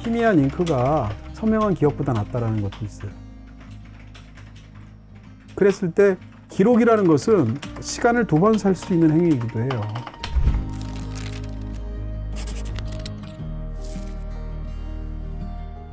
희미한 잉크가 선명한 기억보다 낫다라는 것도 있어요. 그랬을 때 기록이라는 것은 시간을 두 번 살 수 있는 행위이기도 해요.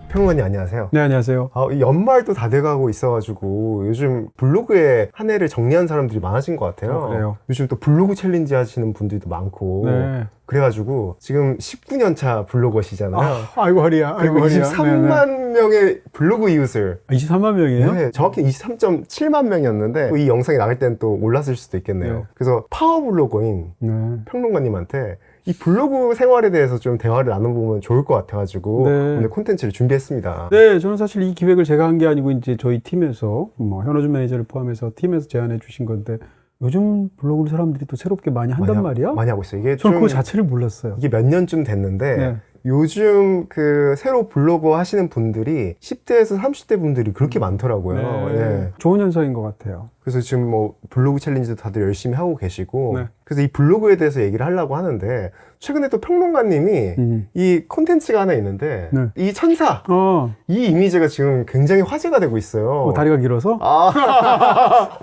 평론가님 안녕하세요. 네, 안녕하세요. 이 연말도 다 돼가고 있어가지고 요즘 블로그에 한 해를 정리한 사람들이 많아진 것 같아요. 그래요? 요즘 또 블로그 챌린지 하시는 분들도 많고 네. 그래가지고 지금 19년 차 블로거시잖아요. 아이고 허리야. 그리고 23만 명의 블로그 이웃을 23만 명이에요? 네, 정확히 23.7만 명이었는데 또 이 영상이 나갈 때는 또 올랐을 수도 있겠네요. 네. 그래서 파워 블로거인 네. 평론가님한테 이 블로그 생활에 대해서 좀 대화를 나눠보면 좋을 것 같아가지고 네. 오늘 콘텐츠를 준비했습니다. 네, 저는 사실 이 기획을 제가 한 게 아니고 이제 저희 팀에서 현호준 매니저를 포함해서 팀에서 제안해 주신 건데 요즘 블로그를 사람들이 또 새롭게 많이 한단 말이야? 많이 하고 있어요. 이게 저는 좀 그거 자체를 몰랐어요. 이게 몇 년쯤 됐는데 네. 요즘 그 새로 블로거 하시는 분들이 10대에서 30대 분들이 그렇게 많더라고요. 네. 예. 좋은 현상인 것 같아요. 그래서 지금 뭐 블로그 챌린지도 다들 열심히 하고 계시고 네. 그래서 이 블로그에 대해서 얘기를 하려고 하는데 최근에 또 평론가님이 이 콘텐츠가 하나 있는데 네. 이 천사 어, 이 이미지가 지금 굉장히 화제가 되고 있어요. 다리가 길어서? 제가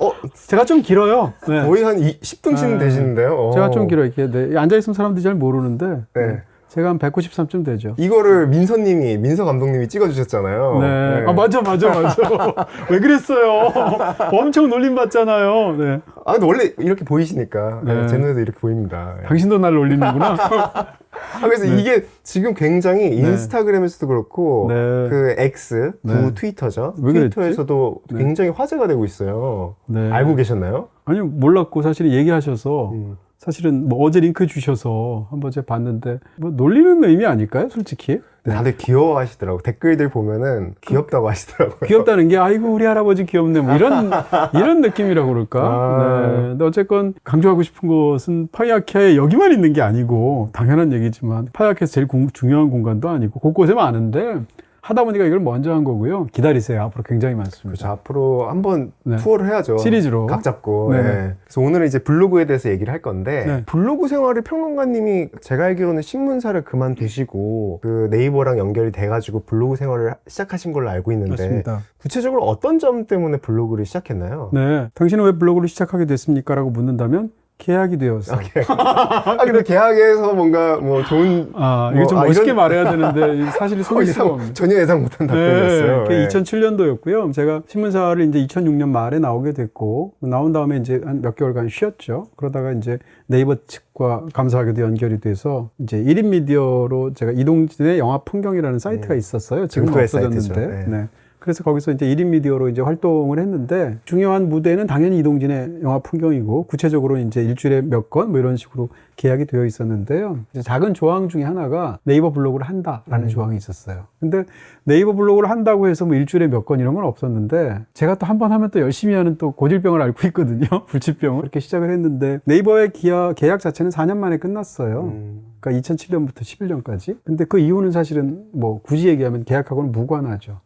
제가 좀 길어요. 네. 거의 한 10등쯤 네. 되시는데요. 제가 좀 길어 이렇게. 네. 앉아있으면 사람들이 잘 모르는데 네. 제가 한 193쯤 되죠. 이거를 민서 감독님이 찍어주셨잖아요. 네. 네. 아, 맞아. 왜 그랬어요? 엄청 놀림받잖아요. 네. 근데 원래 이렇게 보이시니까 네. 제 눈에도 이렇게 보입니다. 당신도 날 놀리는구나. 그래서 네. 이게 지금 굉장히 인스타그램에서도 그렇고 네. 그 X, 구 네. 트위터죠. 왜 그랬지? 트위터에서도 네. 굉장히 화제가 되고 있어요. 네. 알고 계셨나요? 아니요, 몰랐고 사실 얘기하셔서 사실은 뭐 어제 링크 주셔서 한번 제가 봤는데 뭐 놀리는 의미 아닐까요, 솔직히? 근데 다들 귀여워하시더라고. 댓글들 보면은 귀엽다고 하시더라고요. 귀엽다는 게 아이고 우리 할아버지 귀엽네 뭐 이런 느낌이라고 그럴까? 네. 근데 어쨌건 강조하고 싶은 것은 파이아케 여기만 있는 게 아니고 당연한 얘기지만 파이아케에서 제일 중요한 공간도 아니고 곳곳에 많은데 하다 보니까 이걸 먼저 한 거고요. 기다리세요. 앞으로 굉장히 많습니다. 그렇죠. 앞으로 한번 네. 투어를 해야죠. 시리즈로. 각 잡고. 네네. 네. 그래서 오늘은 이제 블로그에 대해서 얘기를 할 건데 네. 블로그 생활을 평론가님이 제가 알기로는 신문사를 그만두시고 그 네이버랑 연결이 돼가지고 블로그 생활을 시작하신 걸로 알고 있는데 맞습니다. 구체적으로 어떤 점 때문에 블로그를 시작했나요? 네. 당신은 왜 블로그를 시작하게 됐습니까? 라고 묻는다면 계약이 되었어. 근데 계약에서 뭔가 뭐 좋은 이게 좀 멋있게 이런- 말해야 되는데 사실 속일 수가 없네. 전혀 예상 못한 답변이었어요. 그게 네. 2007년도였고요. 제가 신문사를 이제 2006년 말에 나오게 됐고, 나온 다음에 이제 한 몇 개월간 쉬었죠. 그러다가 이제 네이버 측과 감사하게도 연결이 돼서 이제 1인 미디어로 제가 이동진의 영화 풍경이라는 사이트가 있었어요. 지금 별도의 없어졌는데. 사이트죠. 네. 네. 그래서 거기서 이제 1인 미디어로 이제 활동을 했는데 중요한 무대는 당연히 이동진의 영화 풍경이고 구체적으로 이제 일주일에 몇 건 뭐 이런 식으로 계약이 되어 있었는데요. 이제 작은 조항 중에 하나가 네이버 블로그를 한다라는 조항이 있었어요. 근데 네이버 블로그를 한다고 해서 뭐 일주일에 몇 건 이런 건 없었는데 제가 또 한 번 하면 또 열심히 하는 또 고질병을 앓고 있거든요. 불치병을. 이렇게 시작을 했는데 네이버의 계약 자체는 4년 만에 끝났어요. 그러니까 2007년부터 11년까지. 근데 그 이유는 사실은 뭐 굳이 얘기하면 계약하고는 무관하죠.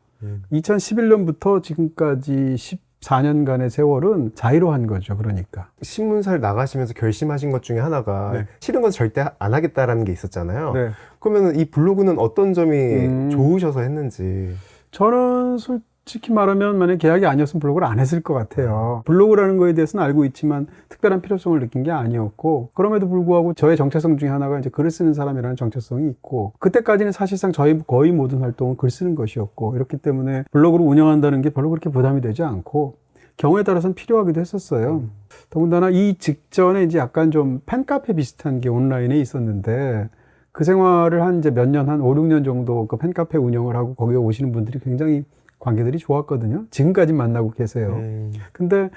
2011년부터 지금까지 14년간의 세월은 자의로 한 거죠. 그러니까. 신문사를 나가시면서 결심하신 것 중에 하나가 네. 싫은 건 절대 안 하겠다라는 게 있었잖아요. 네. 그러면 이 블로그는 어떤 점이 좋으셔서 했는지. 저는 솔직히 말하면 만약 계약이 아니었으면 블로그를 안 했을 것 같아요. 블로그라는 거에 대해서는 알고 있지만 특별한 필요성을 느낀 게 아니었고 그럼에도 불구하고 저의 정체성 중에 하나가 이제 글을 쓰는 사람이라는 정체성이 있고 그때까지는 사실상 저희 거의 모든 활동은 글 쓰는 것이었고 이렇기 때문에 블로그를 운영한다는 게 별로 그렇게 부담이 되지 않고 경우에 따라서는 필요하기도 했었어요. 더군다나 이 직전에 이제 약간 좀 팬카페 비슷한 게 온라인에 있었는데 그 생활을 한 이제 몇 년, 한 5, 6년 정도 그 팬카페 운영을 하고 거기에 오시는 분들이 굉장히 관계들이 좋았거든요. 지금까지 만나고 계세요. 근데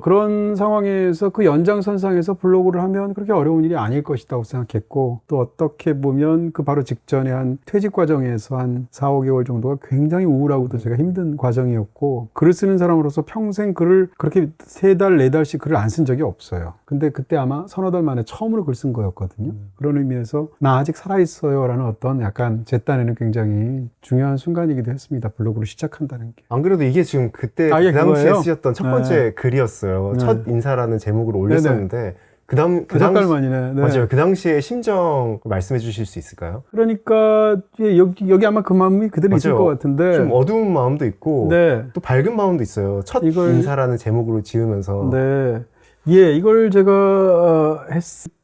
그런 상황에서 그 연장선상에서 블로그를 하면 그렇게 어려운 일이 아닐 것이라고 생각했고 또 어떻게 보면 그 바로 직전에 한 퇴직 과정에서 한 4, 5개월 정도가 굉장히 우울하고도 제가 힘든 과정이었고 글을 쓰는 사람으로서 평생 글을 그렇게 3달, 4달씩 글을 안 쓴 적이 없어요. 근데 그때 아마 서너 달 만에 처음으로 글 쓴 거였거든요. 그런 의미에서 나 아직 살아있어요 라는 어떤 약간 제 딴에는 굉장히 중요한 순간이기도 했습니다. 블로그를 시작한다는 게. 안 그래도 이게 지금 그때 이게 그 당시에 그거예요? 쓰셨던 첫 번째 글이었어요. 네. 첫 인사라는 제목으로 올렸었는데 두 달 만이네. 네. 맞아요. 그 당시에 심정 말씀해 주실 수 있을까요? 그러니까 예, 여기 아마 그 마음이 그대로 있을 맞아요. 것 같은데. 좀 어두운 마음도 있고 네. 또 밝은 마음도 있어요. 첫 인사라는 제목으로 지으면서 네. 예, 이걸 제가 했을 때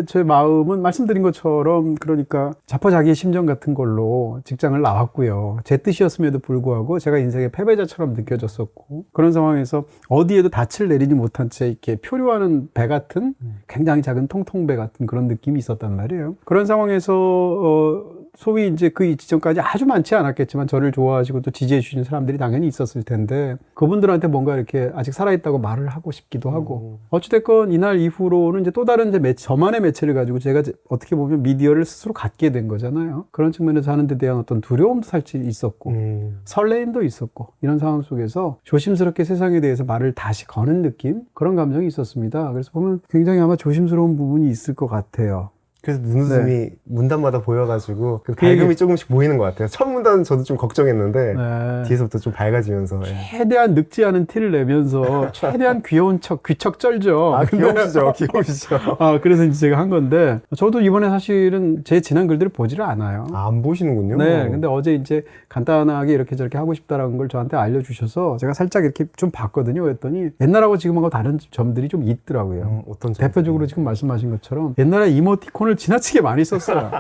제 마음은 말씀드린 것처럼 그러니까 자포자기의 심정 같은 걸로 직장을 나왔고요. 제 뜻이었음에도 불구하고 제가 인생의 패배자처럼 느껴졌었고 그런 상황에서 어디에도 닻을 내리지 못한 채 이렇게 표류하는 배 같은 굉장히 작은 통통배 같은 그런 느낌이 있었단 말이에요. 그런 상황에서 소위 이제 그 지점까지 아주 많지 않았겠지만 저를 좋아하시고 또 지지해 주시는 사람들이 당연히 있었을 텐데 그분들한테 뭔가 이렇게 아직 살아있다고 말을 하고 싶기도 하고 어찌됐건 이날 이후로는 이제 또 다른 이제 저만의 매체를 가지고 제가 어떻게 보면 미디어를 스스로 갖게 된 거잖아요. 그런 측면에서 하는 데 대한 어떤 두려움도 살짝 있었고 설레임도 있었고 이런 상황 속에서 조심스럽게 세상에 대해서 말을 다시 거는 느낌 그런 감정이 있었습니다. 그래서 보면 굉장히 아마 조심스러운 부분이 있을 것 같아요. 그래서 눈웃음이 문단마다 보여가지고 그 밝음이 조금씩 보이는 것 같아요. 첫 문단은 저도 좀 걱정했는데 뒤에서부터 좀 밝아지면서 최대한 늙지 않은 티를 내면서 최대한 귀여운 척, 귀척 쩔죠. 아, 귀여우시죠. 귀여우시죠. 아, 그래서 이제 제가 한 건데 저도 이번에 사실은 제 지난 글들을 보지를 않아요. 아, 안 보시는군요. 네, 근데 어제 이제 간단하게 이렇게 저렇게 하고 싶다라는 걸 저한테 알려주셔서 제가 살짝 이렇게 좀 봤거든요. 그랬더니 옛날하고 지금하고 다른 점들이 좀 있더라고요. 어떤 점들이? 대표적으로 지금 말씀하신 것처럼 옛날에 이모티콘을 지나치게 많이 썼어요.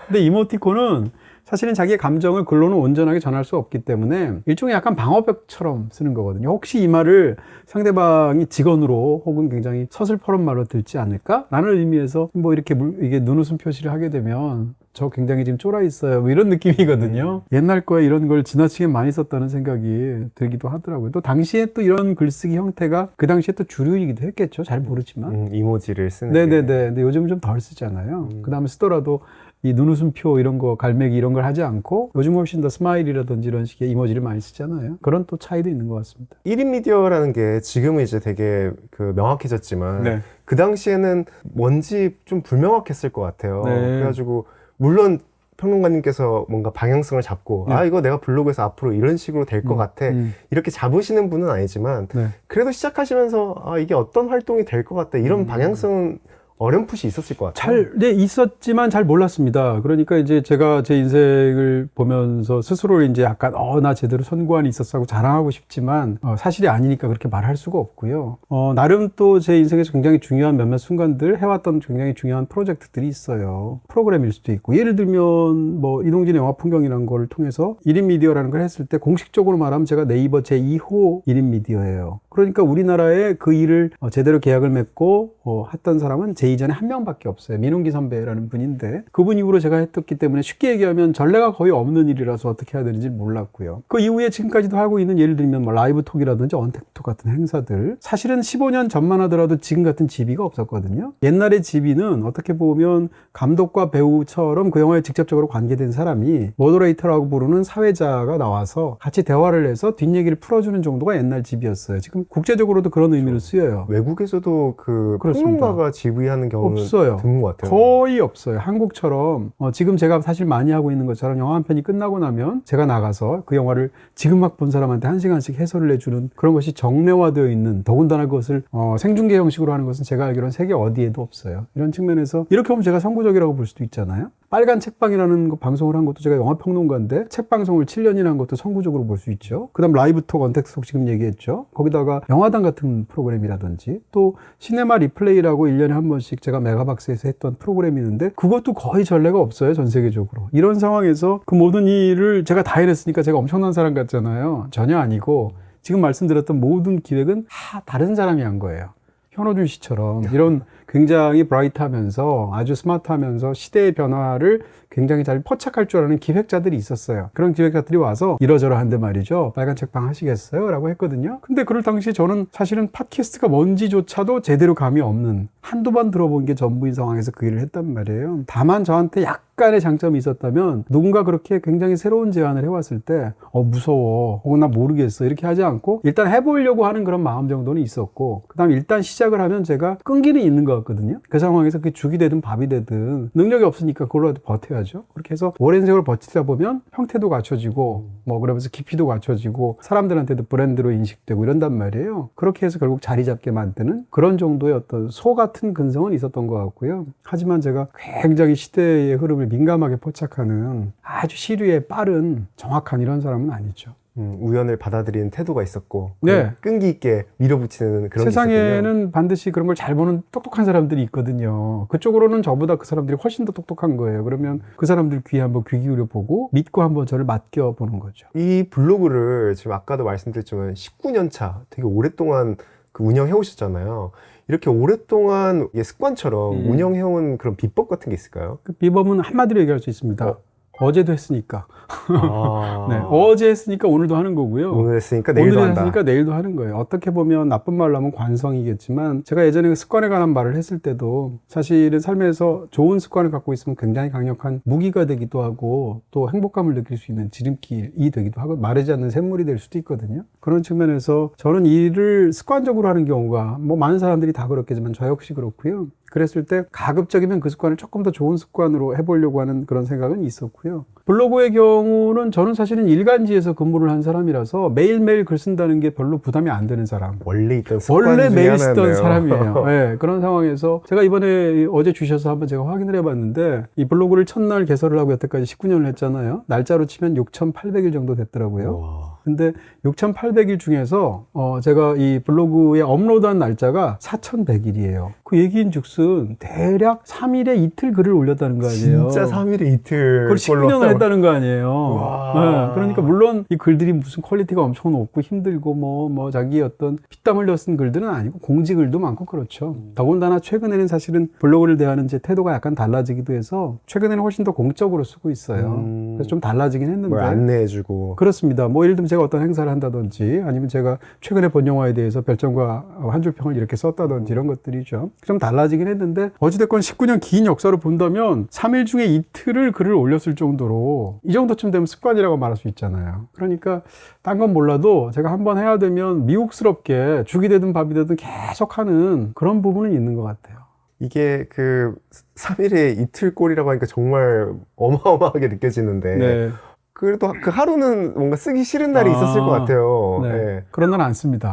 근데 이모티콘은 사실은 자기의 감정을 글로는 온전하게 전할 수 없기 때문에 일종의 약간 방어벽처럼 쓰는 거거든요. 혹시 이 말을 상대방이 직언으로 혹은 굉장히 서슬퍼런 말로 들지 않을까? 라는 의미에서 뭐 이렇게 이게 눈웃음 표시를 하게 되면 저 굉장히 지금 쫄아 있어요. 뭐 이런 느낌이거든요. 옛날 거에 이런 걸 지나치게 많이 썼다는 생각이 들기도 하더라고요. 또 당시에 또 이런 글쓰기 형태가 그 당시에 또 주류이기도 했겠죠. 잘 모르지만. 이모지를 쓰는 네네네. 근데 요즘 좀 덜 쓰잖아요. 그 다음에 쓰더라도 이 눈웃음표 이런 거 갈매기 이런 걸 하지 않고 요즘 훨씬 더 스마일이라든지 이런 식의 이모지를 많이 쓰잖아요. 그런 또 차이도 있는 것 같습니다. 1인 미디어라는 게 지금은 이제 되게 그 명확해졌지만 그 당시에는 뭔지 좀 불명확했을 것 같아요. 그래가지고 물론 평론가님께서 뭔가 방향성을 잡고 아 이거 내가 블로그에서 앞으로 이런 식으로 될 것 같아 이렇게 잡으시는 분은 아니지만 그래도 시작하시면서 아 이게 어떤 활동이 될 것 같다 이런 방향성은 어렴풋이 있었을 것 같아요. 네, 있었지만 잘 몰랐습니다. 그러니까 이제 제가 제 인생을 보면서 스스로 이제 약간, 나 제대로 선구안이 있었어 하고 자랑하고 싶지만, 사실이 아니니까 그렇게 말할 수가 없고요. 나름 또 제 인생에서 굉장히 중요한 몇몇 순간들 해왔던 굉장히 중요한 프로젝트들이 있어요. 프로그램일 수도 있고, 예를 들면, 뭐, 이동진의 영화 풍경이라는 걸 통해서 1인 미디어라는 걸 했을 때 공식적으로 말하면 제가 네이버 제2호 1인 미디어예요. 그러니까 우리나라에 그 일을 제대로 계약을 맺고 했던 사람은 제 이전에 한 명밖에 없어요. 민웅기 선배라는 분인데 그분 이후로 제가 했었기 때문에 쉽게 얘기하면 전례가 거의 없는 일이라서 어떻게 해야 되는지 몰랐고요. 그 이후에 지금까지도 하고 있는 예를 들면 뭐 라이브 톡이라든지 언택톡 같은 행사들 사실은 15년 전만 하더라도 지금 같은 지비가 없었거든요. 옛날의 지비는 어떻게 보면 감독과 배우처럼 그 영화에 직접적으로 관계된 사람이 모더레이터라고 부르는 사회자가 나와서 같이 대화를 해서 뒷얘기를 풀어주는 정도가 옛날 지비였어요. 지금 국제적으로도 그런 의미로 쓰여요. 외국에서도 그 평론가가 지휘하는 경우는 없어요. 드문 것 같아요. 거의 없어요. 한국처럼 지금 제가 사실 많이 하고 있는 것처럼 영화 한 편이 끝나고 나면 제가 나가서 그 영화를 지금 막 본 사람한테 1시간씩 해설을 해주는 그런 것이 정례화되어 있는 더군다나 그것을 생중계 형식으로 하는 것은 제가 알기로는 세계 어디에도 없어요. 이런 측면에서 이렇게 보면 제가 선구적이라고 볼 수도 있잖아요. 빨간 책방이라는 거 방송을 한 것도 제가 영화평론가인데 책 방송을 7년이나 한 것도 선구적으로 볼 수 있죠. 그 다음 라이브톡, 언택트톡 지금 얘기했죠. 거기다가 영화당 같은 프로그램이라든지 또 시네마 리플레이라고 1년에 한 번씩 제가 메가박스에서 했던 프로그램이 있는데 그것도 거의 전례가 없어요. 전 세계적으로. 이런 상황에서 그 모든 일을 제가 다 해냈으니까 제가 엄청난 사람 같잖아요. 전혀 아니고 지금 말씀드렸던 모든 기획은 다 다른 사람이 한 거예요. 현호준 씨처럼 이런 굉장히 브라이트하면서 아주 스마트하면서 시대의 변화를 굉장히 잘 포착할 줄 아는 기획자들이 있었어요. 그런 기획자들이 와서 이러저러한데 말이죠. 빨간 책방 하시겠어요? 라고 했거든요. 근데 그럴 당시 저는 사실은 팟캐스트가 뭔지조차도 제대로 감이 없는 한두 번 들어본 게 전부인 상황에서 그 일을 했단 말이에요. 다만 저한테 약간의 장점이 있었다면 누군가 그렇게 굉장히 새로운 제안을 해왔을 때 무서워 혹은 나 모르겠어 이렇게 하지 않고 일단 해보려고 하는 그런 마음 정도는 있었고 그 다음에 일단 시작을 하면 제가 끈기는 있는 것 같거든요. 그 상황에서 그게 죽이 되든 밥이 되든 능력이 없으니까 그걸로 버텨야죠. 하죠. 그렇게 해서 오랜 세월 버티다 보면 형태도 갖춰지고 뭐 그러면서 깊이도 갖춰지고 사람들한테도 브랜드로 인식되고 이런단 말이에요. 그렇게 해서 결국 자리 잡게 만드는 그런 정도의 어떤 소 같은 근성은 있었던 것 같고요. 하지만 제가 굉장히 시대의 흐름을 민감하게 포착하는 아주 시류에 빠른 정확한 이런 사람은 아니죠. 우연을 받아들이는 태도가 있었고 네. 끈기 있게 밀어붙이는 그런 세상에는 게 있었군요. 반드시 그런 걸 잘 보는 똑똑한 사람들이 있거든요. 그쪽으로는 저보다 그 사람들이 훨씬 더 똑똑한 거예요. 그러면 그 사람들 귀에 한번 귀 기울여 보고 믿고 한번 저를 맡겨보는 거죠. 이 블로그를 지금 아까도 말씀드렸지만 19년 차 되게 오랫동안 그 운영해 오셨잖아요. 이렇게 오랫동안 이게 습관처럼 운영해온 그런 비법 같은 게 있을까요? 그 비법은 한마디로 얘기할 수 있습니다. 어제도 했으니까. 아... 네, 어제 했으니까 오늘도 하는 거고요. 오늘 했으니까 내일도 오늘 한다. 했으니까 내일도 하는 거예요. 어떻게 보면 나쁜 말로 하면 관성이겠지만 제가 예전에 습관에 관한 말을 했을 때도 사실은 삶에서 좋은 습관을 갖고 있으면 굉장히 강력한 무기가 되기도 하고 또 행복감을 느낄 수 있는 지름길이 되기도 하고 마르지 않는 샘물이 될 수도 있거든요. 그런 측면에서 저는 일을 습관적으로 하는 경우가 뭐 많은 사람들이 다 그렇겠지만 저 역시 그렇고요. 그랬을 때 가급적이면 그 습관을 조금 더 좋은 습관으로 해보려고 하는 그런 생각은 있었고요. 블로그의 경우는 저는 사실은 일간지에서 근무를 한 사람이라서 매일매일 글 쓴다는 게 별로 부담이 안 되는 사람. 원래 있던 습관 원래 중에 매일 쓰던 하나였네요. 사람이에요. 네, 그런 상황에서 제가 이번에 어제 주셔서 한번 제가 확인을 해봤는데 이 블로그를 첫날 개설을 하고 여태까지 19년을 했잖아요. 날짜로 치면 6,800일 정도 됐더라고요. 와. 근데 6,800일 중에서 제가 이 블로그에 업로드한 날짜가 4,100일이에요. 그 얘기인즉슨 대략 3일에 이틀 글을 올렸다는 거 아니에요. 진짜 3일에 이틀 그걸 19년을 했다는 거 아니에요. 와. 네, 그러니까 물론 이 글들이 무슨 퀄리티가 엄청 높고 힘들고 뭐 자기 어떤 피땀 흘려 쓴 글들은 아니고 공지글도 많고 그렇죠. 더군다나 최근에는 사실은 블로그를 대하는 제 태도가 약간 달라지기도 해서 최근에는 훨씬 더 공적으로 쓰고 있어요. 그래서 좀 달라지긴 했는데. 뭘 안내해주고. 그렇습니다. 뭐 예를 들면 제가 어떤 행사를 한다든지 아니면 제가 최근에 본 영화에 대해서 별점과 한 줄 평을 이렇게 썼다든지 이런 것들이죠. 좀 달라지긴 했는데 어찌됐건 19년 긴 역사를 본다면 3일 중에 이틀을 글을 올렸을 정도로 이 정도쯤 되면 습관이라고 말할 수 있잖아요. 그러니까 딴 건 몰라도 제가 한번 해야 되면 미혹스럽게 죽이 되든 밥이 되든 계속 하는 그런 부분은 있는 것 같아요. 이게 그 3일에 이틀 꼴이라고 하니까 정말 어마어마하게 느껴지는데 네. 그래도 그 하루는 뭔가 쓰기 싫은 날이 있었을 것 같아요. 네. 네. 그런 날 안 씁니다.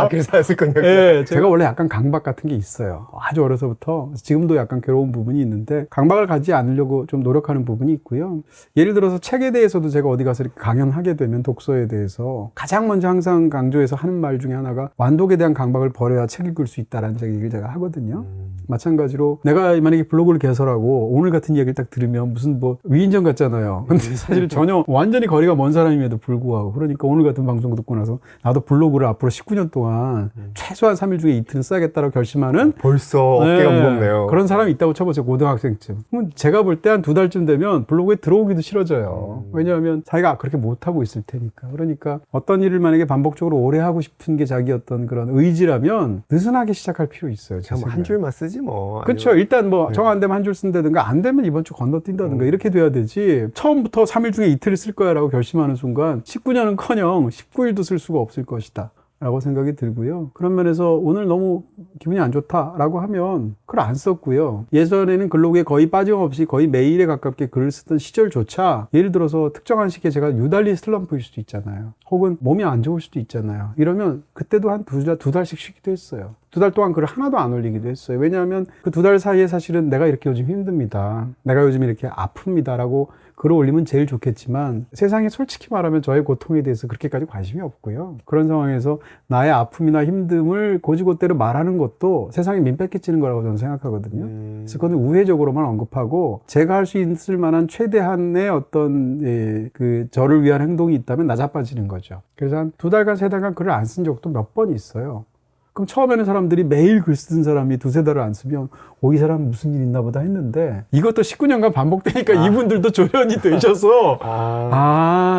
그래서 안 쓸 거냐고. 네, 제가 원래 약간 강박 같은 게 있어요. 아주 어려서부터 지금도 약간 괴로운 부분이 있는데 강박을 가지지 않으려고 좀 노력하는 부분이 있고요. 예를 들어서 책에 대해서도 제가 어디 가서 이렇게 강연하게 되면 독서에 대해서 가장 먼저 항상 강조해서 하는 말 중에 하나가 완독에 대한 강박을 버려야 책 읽을 수 있다라는 얘기를 제가 하거든요. 마찬가지로 내가 만약에 블로그를 개설하고 오늘 같은 이야기를 딱 들으면 무슨 뭐 위인전 같잖아요. 근데 사실 전혀 완전히 거리가 먼 사람임에도 불구하고 그러니까 오늘 같은 방송 듣고 나서 나도 블로그를 앞으로 19년 동안 최소한 3일 중에 이틀은 써야겠다라고 결심하는 벌써 어깨가 무겁네요. 그런 사람이 있다고 쳐보세요. 고등학생쯤. 그럼 제가 볼 때 한 2달쯤 되면 블로그에 들어오기도 싫어져요. 왜냐하면 자기가 그렇게 못하고 있을 테니까. 그러니까 어떤 일을 만약에 반복적으로 오래 하고 싶은 게 자기 어떤 그런 의지라면 느슨하게 시작할 필요 있어요. 한 줄만 쓰지 뭐. 그렇죠. 일단 뭐 정 안 되면 한 줄 쓴다든가 안 되면 이번 주 건너뛴다든가 이렇게 돼야 되지. 처음부터 3일 중에 이틀을 쓸 거야 라고 결심하는 순간 19년은커녕 19일도 쓸 수가 없을 것이다 라고 생각이 들고요. 그런 면에서 오늘 너무 기분이 안 좋다라고 하면 글 안 썼고요. 예전에는 블로그에 거의 빠짐없이 거의 매일에 가깝게 글을 쓰던 시절조차 예를 들어서 특정한 시기에 제가 유달리 슬럼프일 수도 있잖아요. 혹은 몸이 안 좋을 수도 있잖아요. 이러면 그때도 한 두 달씩 쉬기도 했어요. 2달 동안 글을 하나도 안 올리기도 했어요. 왜냐하면 그 2달 사이에 사실은 내가 이렇게 요즘 힘듭니다. 내가 요즘 이렇게 아픕니다 라고 글을 올리면 제일 좋겠지만 세상에 솔직히 말하면 저의 고통에 대해서 그렇게까지 관심이 없고요. 그런 상황에서 나의 아픔이나 힘듦을 고지고대로 말하는 것도 세상에 민폐 끼치는 거라고 저는 생각하거든요. 그래서 그건 우회적으로만 언급하고 제가 할 수 있을 만한 최대한의 어떤 그 저를 위한 행동이 있다면 나자빠지는 거죠. 그래서 한 2달간 3달간 글을 안 쓴 적도 몇 번 있어요. 그럼 처음에는 사람들이 매일 글 쓰는 사람이 2-3달을 안 쓰면 이 사람 무슨 일 있나 보다 했는데 이것도 19년간 반복되니까 이분들도 조련이 되셔서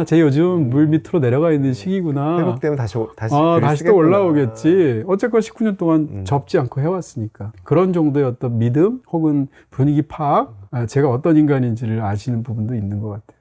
제 요즘 물 밑으로 내려가 있는 시기구나. 회복되면 다시 다시 또 올라오겠지. 어쨌건 19년 동안 접지 않고 해왔으니까. 그런 정도의 어떤 믿음 혹은 분위기 파악, 제가 어떤 인간인지를 아시는 부분도 있는 것 같아요.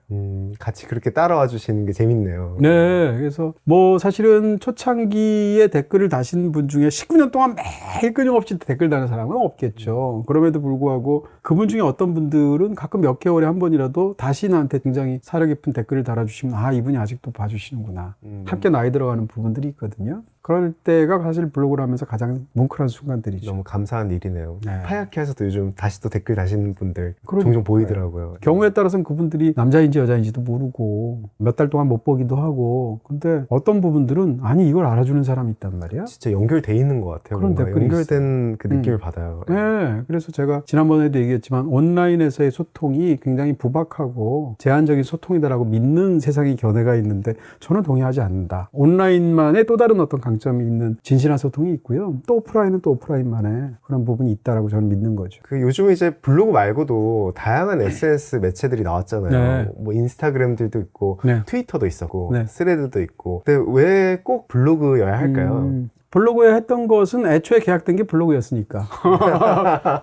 같이 그렇게 따라와 주시는 게 재밌네요. 네. 그래서 뭐 사실은 초창기에 댓글을 다신 분 중에 19년 동안 매일 끊임없이 댓글 다는 사람은 없겠죠. 그럼에도 불구하고 그분 중에 어떤 분들은 가끔 몇 개월에 한 번이라도 다시 나한테 굉장히 사려 깊은 댓글을 달아주시면 아, 이분이 아직도 봐주시는구나. 함께 나이 들어가는 부분들이 있거든요. 그럴 때가 사실 블로그를 하면서 가장 뭉클한 순간들이죠. 너무 감사한 일이네요. 네. 하얗게 해서도 요즘 다시 또 댓글 다시는 분들 그러니까요. 종종 보이더라고요. 경우에 따라서는 그분들이 남자인지 여자인지도 모르고 몇 달 동안 못 보기도 하고 근데 어떤 부분들은 아니 이걸 알아주는 사람이 있단 말이야. 진짜 연결돼 있는 것 같아요. 그런 뭔가 댓글이 연결된 그 느낌을 받아요. 네, 그래서 제가 지난번에도 얘기했지만 온라인에서의 소통이 굉장히 부박하고 제한적인 소통이다라고 믿는 세상의 견해가 있는데 저는 동의하지 않는다. 온라인만의 또 다른 어떤 강점이 있는 진실한 소통이 있고요. 또 오프라인은 또 오프라인만의 그런 부분이 있다라고 저는 믿는 거죠. 그 요즘 이제 블로그 말고도 다양한 SNS 매체들이 나왔잖아요. 네. 뭐 인스타그램들도 있고 네. 트위터도 있었고 네. 스레드도 있고. 근데 왜 꼭 블로그여야 할까요? 블로그에 했던 것은 애초에 계약된 게 블로그였으니까.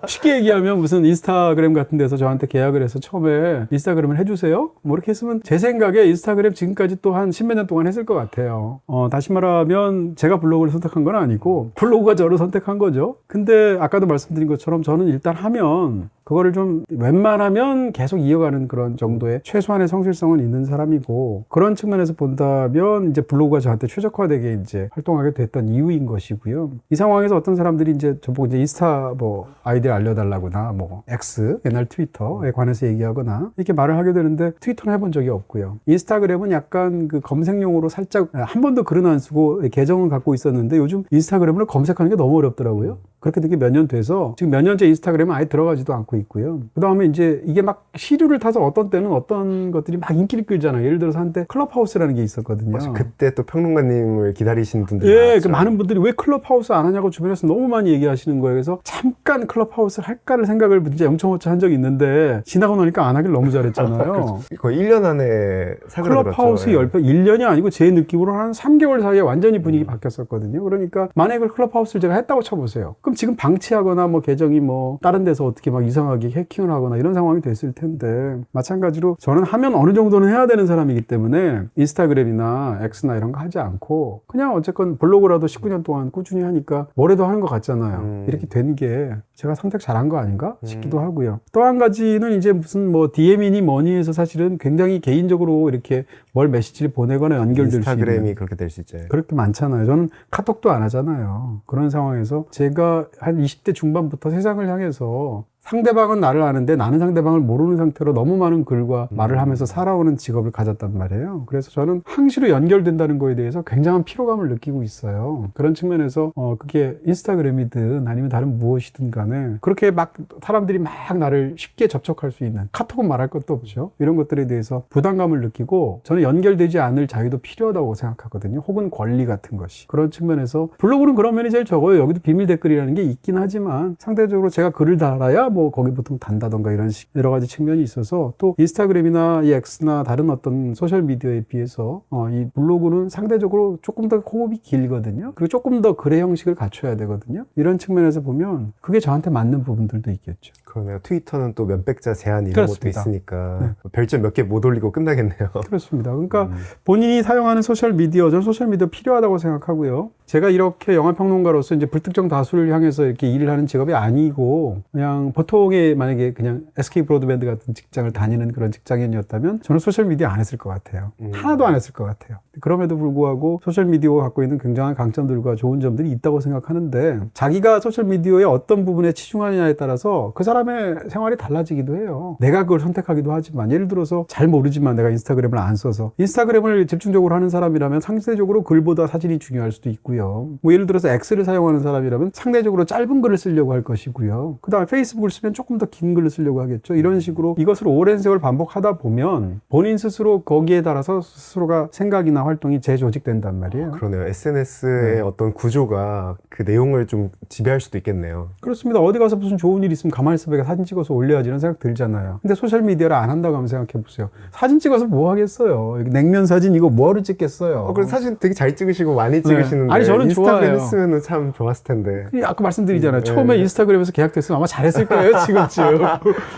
쉽게 얘기하면 무슨 인스타그램 같은 데서 저한테 계약을 해서 처음에 인스타그램을 해주세요? 뭐 이렇게 했으면 제 생각에 인스타그램 지금까지 또 한 10몇 년 동안 했을 것 같아요. 다시 말하면 제가 블로그를 선택한 건 아니고 블로그가 저를 선택한 거죠. 근데 아까도 말씀드린 것처럼 저는 일단 하면 그거를 좀 웬만하면 계속 이어가는 그런 정도의 최소한의 성실성은 있는 사람이고 그런 측면에서 본다면 이제 블로그가 저한테 최적화되게 이제 활동하게 됐던 이유인 것이고요. 이 상황에서 어떤 사람들이 이제 저보고 이제 인스타 뭐 아이디를 알려달라거나 뭐 X 옛날 트위터에 관해서 얘기하거나 이렇게 말을 하게 되는데 트위터는 해본 적이 없고요. 인스타그램은 약간 그 검색용으로 살짝 한 번도 글은 안 쓰고 계정은 갖고 있었는데 요즘 인스타그램을 검색하는 게 너무 어렵더라고요. 그렇게 된 게 몇 년 돼서 지금 몇 년째 인스타그램은 아예 들어가지도 않고 있고요. 그 다음에 이제 이게 막 시류를 타서 어떤 때는 어떤 것들이 막 인기를 끌잖아요. 예를 들어서 한때 클럽하우스라는 게 있었거든요. 맞아, 그때 또 평론가님을 기다리신 분들이 예, 많았죠. 그 많은 분들이 왜 클럽하우스 안 하냐고 주변에서 너무 많이 얘기하시는 거예요. 그래서 잠깐 클럽하우스를 할까를 생각을 진짜 영천호차 한 적이 있는데 지나고 나니까 안 하길 너무 잘했잖아요. 거의 1년 안에 사그라들었죠. 클럽하우스 예. 10편, 1년이 아니고 제 느낌으로 한 3개월 사이에 완전히 분위기 바뀌었었거든요. 그러니까 만약에 클럽하우스를 제가 했다고 쳐보세요. 그럼 지금 방치하거나 뭐 계정이 뭐 다른 데서 어떻게 막 이상하게 해킹을 하거나 이런 상황이 됐을 텐데 마찬가지로 저는 하면 어느 정도는 해야 되는 사람이기 때문에 인스타그램이나 X나 이런 거 하지 않고 그냥 어쨌건 블로그라도 19년 동안 꾸준히 하니까 뭐래도 하는 것 같잖아요. 이렇게 된 게 제가 선택 잘한 거 아닌가 싶기도 하고요. 또 한 가지는 이제 무슨 뭐 DM이니 뭐니 해서 사실은 굉장히 개인적으로 이렇게 뭘 메시지를 보내거나 연결될 수 있는 인스타그램이 그렇게 될 수 있죠. 그렇게 많잖아요. 저는 카톡도 안 하잖아요. 그런 상황에서 제가 한 20대 중반부터 세상을 향해서 상대방은 나를 아는데 나는 상대방을 모르는 상태로 너무 많은 글과 말을 하면서 살아오는 직업을 가졌단 말이에요. 그래서 저는 항시로 연결된다는 거에 대해서 굉장한 피로감을 느끼고 있어요. 그런 측면에서 그게 인스타그램이든 아니면 다른 무엇이든 간에 그렇게 막 사람들이 막 나를 쉽게 접촉할 수 있는 카톡은 말할 것도 없죠. 이런 것들에 대해서 부담감을 느끼고 저는 연결되지 않을 자유도 필요하다고 생각하거든요. 혹은 권리 같은 것이. 그런 측면에서 블로그는 그런 면이 제일 적어요. 여기도 비밀 댓글이라는 게 있긴 하지만 상대적으로 제가 글을 달아야 뭐 거기 보통 단다던가 이런 여러 가지 측면이 있어서 또 인스타그램이나 이 X나 다른 어떤 소셜미디어에 비해서 이 블로그는 상대적으로 조금 더 호흡이 길거든요. 그리고 조금 더 글의 형식을 갖춰야 되거든요. 이런 측면에서 보면 그게 저한테 맞는 부분들도 있겠죠. 그러네요. 트위터는 또 몇백자 제한 이런 그렇습니다. 것도 있으니까 네. 별점 몇 개 못 올리고 끝나겠네요. 그렇습니다. 그러니까 본인이 사용하는 소셜미디어, 저는 소셜미디어 필요하다고 생각하고요. 제가 이렇게 영화평론가로서 이제 불특정 다수를 향해서 이렇게 일을 하는 직업이 아니고 그냥 보통의 만약에 그냥 SK 브로드밴드 같은 직장을 다니는 그런 직장인이었다면 저는 소셜미디어 안 했을 것 같아요. 하나도 안 했을 것 같아요. 그럼에도 불구하고 소셜미디어가 갖고 있는 굉장한 강점들과 좋은 점들이 있다고 생각하는데 자기가 소셜미디어의 어떤 부분에 치중하느냐에 따라서 그 사람의 생활이 달라지기도 해요. 내가 그걸 선택하기도 하지만 예를 들어서 잘 모르지만 내가 인스타그램을 안 써서 인스타그램을 집중적으로 하는 사람이라면 상대적으로 글보다 사진이 중요할 수도 있고요. 뭐 예를 들어서 X를 사용하는 사람이라면 상대적으로 짧은 글을 쓰려고 할 것이고요. 그 다음에 페이스북을 쓰면 조금 더 긴 글을 쓰려고 하겠죠. 이런 식으로 이것을 오랜 세월 반복하다 보면 본인 스스로 거기에 따라서 스스로가 생각이나 활동이 재조직된단 말이에요. 그러네요. SNS의 어떤 구조가 그 내용을 좀 지배할 수도 있겠네요. 그렇습니다. 어디 가서 무슨 좋은 일 있으면 가만히 있어 사진 찍어서 올려야지 이런 생각 들잖아요. 근데 소셜미디어를 안 한다고 하면 생각해 보세요. 사진 찍어서 뭐 하겠어요. 냉면 사진 이거 뭐하러 찍겠어요. 그래서 사진 되게 잘 찍으시고 많이 찍으시는데. 아니 저는 인스타그램 좋아요. 했으면 참 좋았을 텐데. 아까 말씀드리잖아요. 처음에 인스타그램에서 계약됐으면 아마 잘했을 거예요, 지금쯤.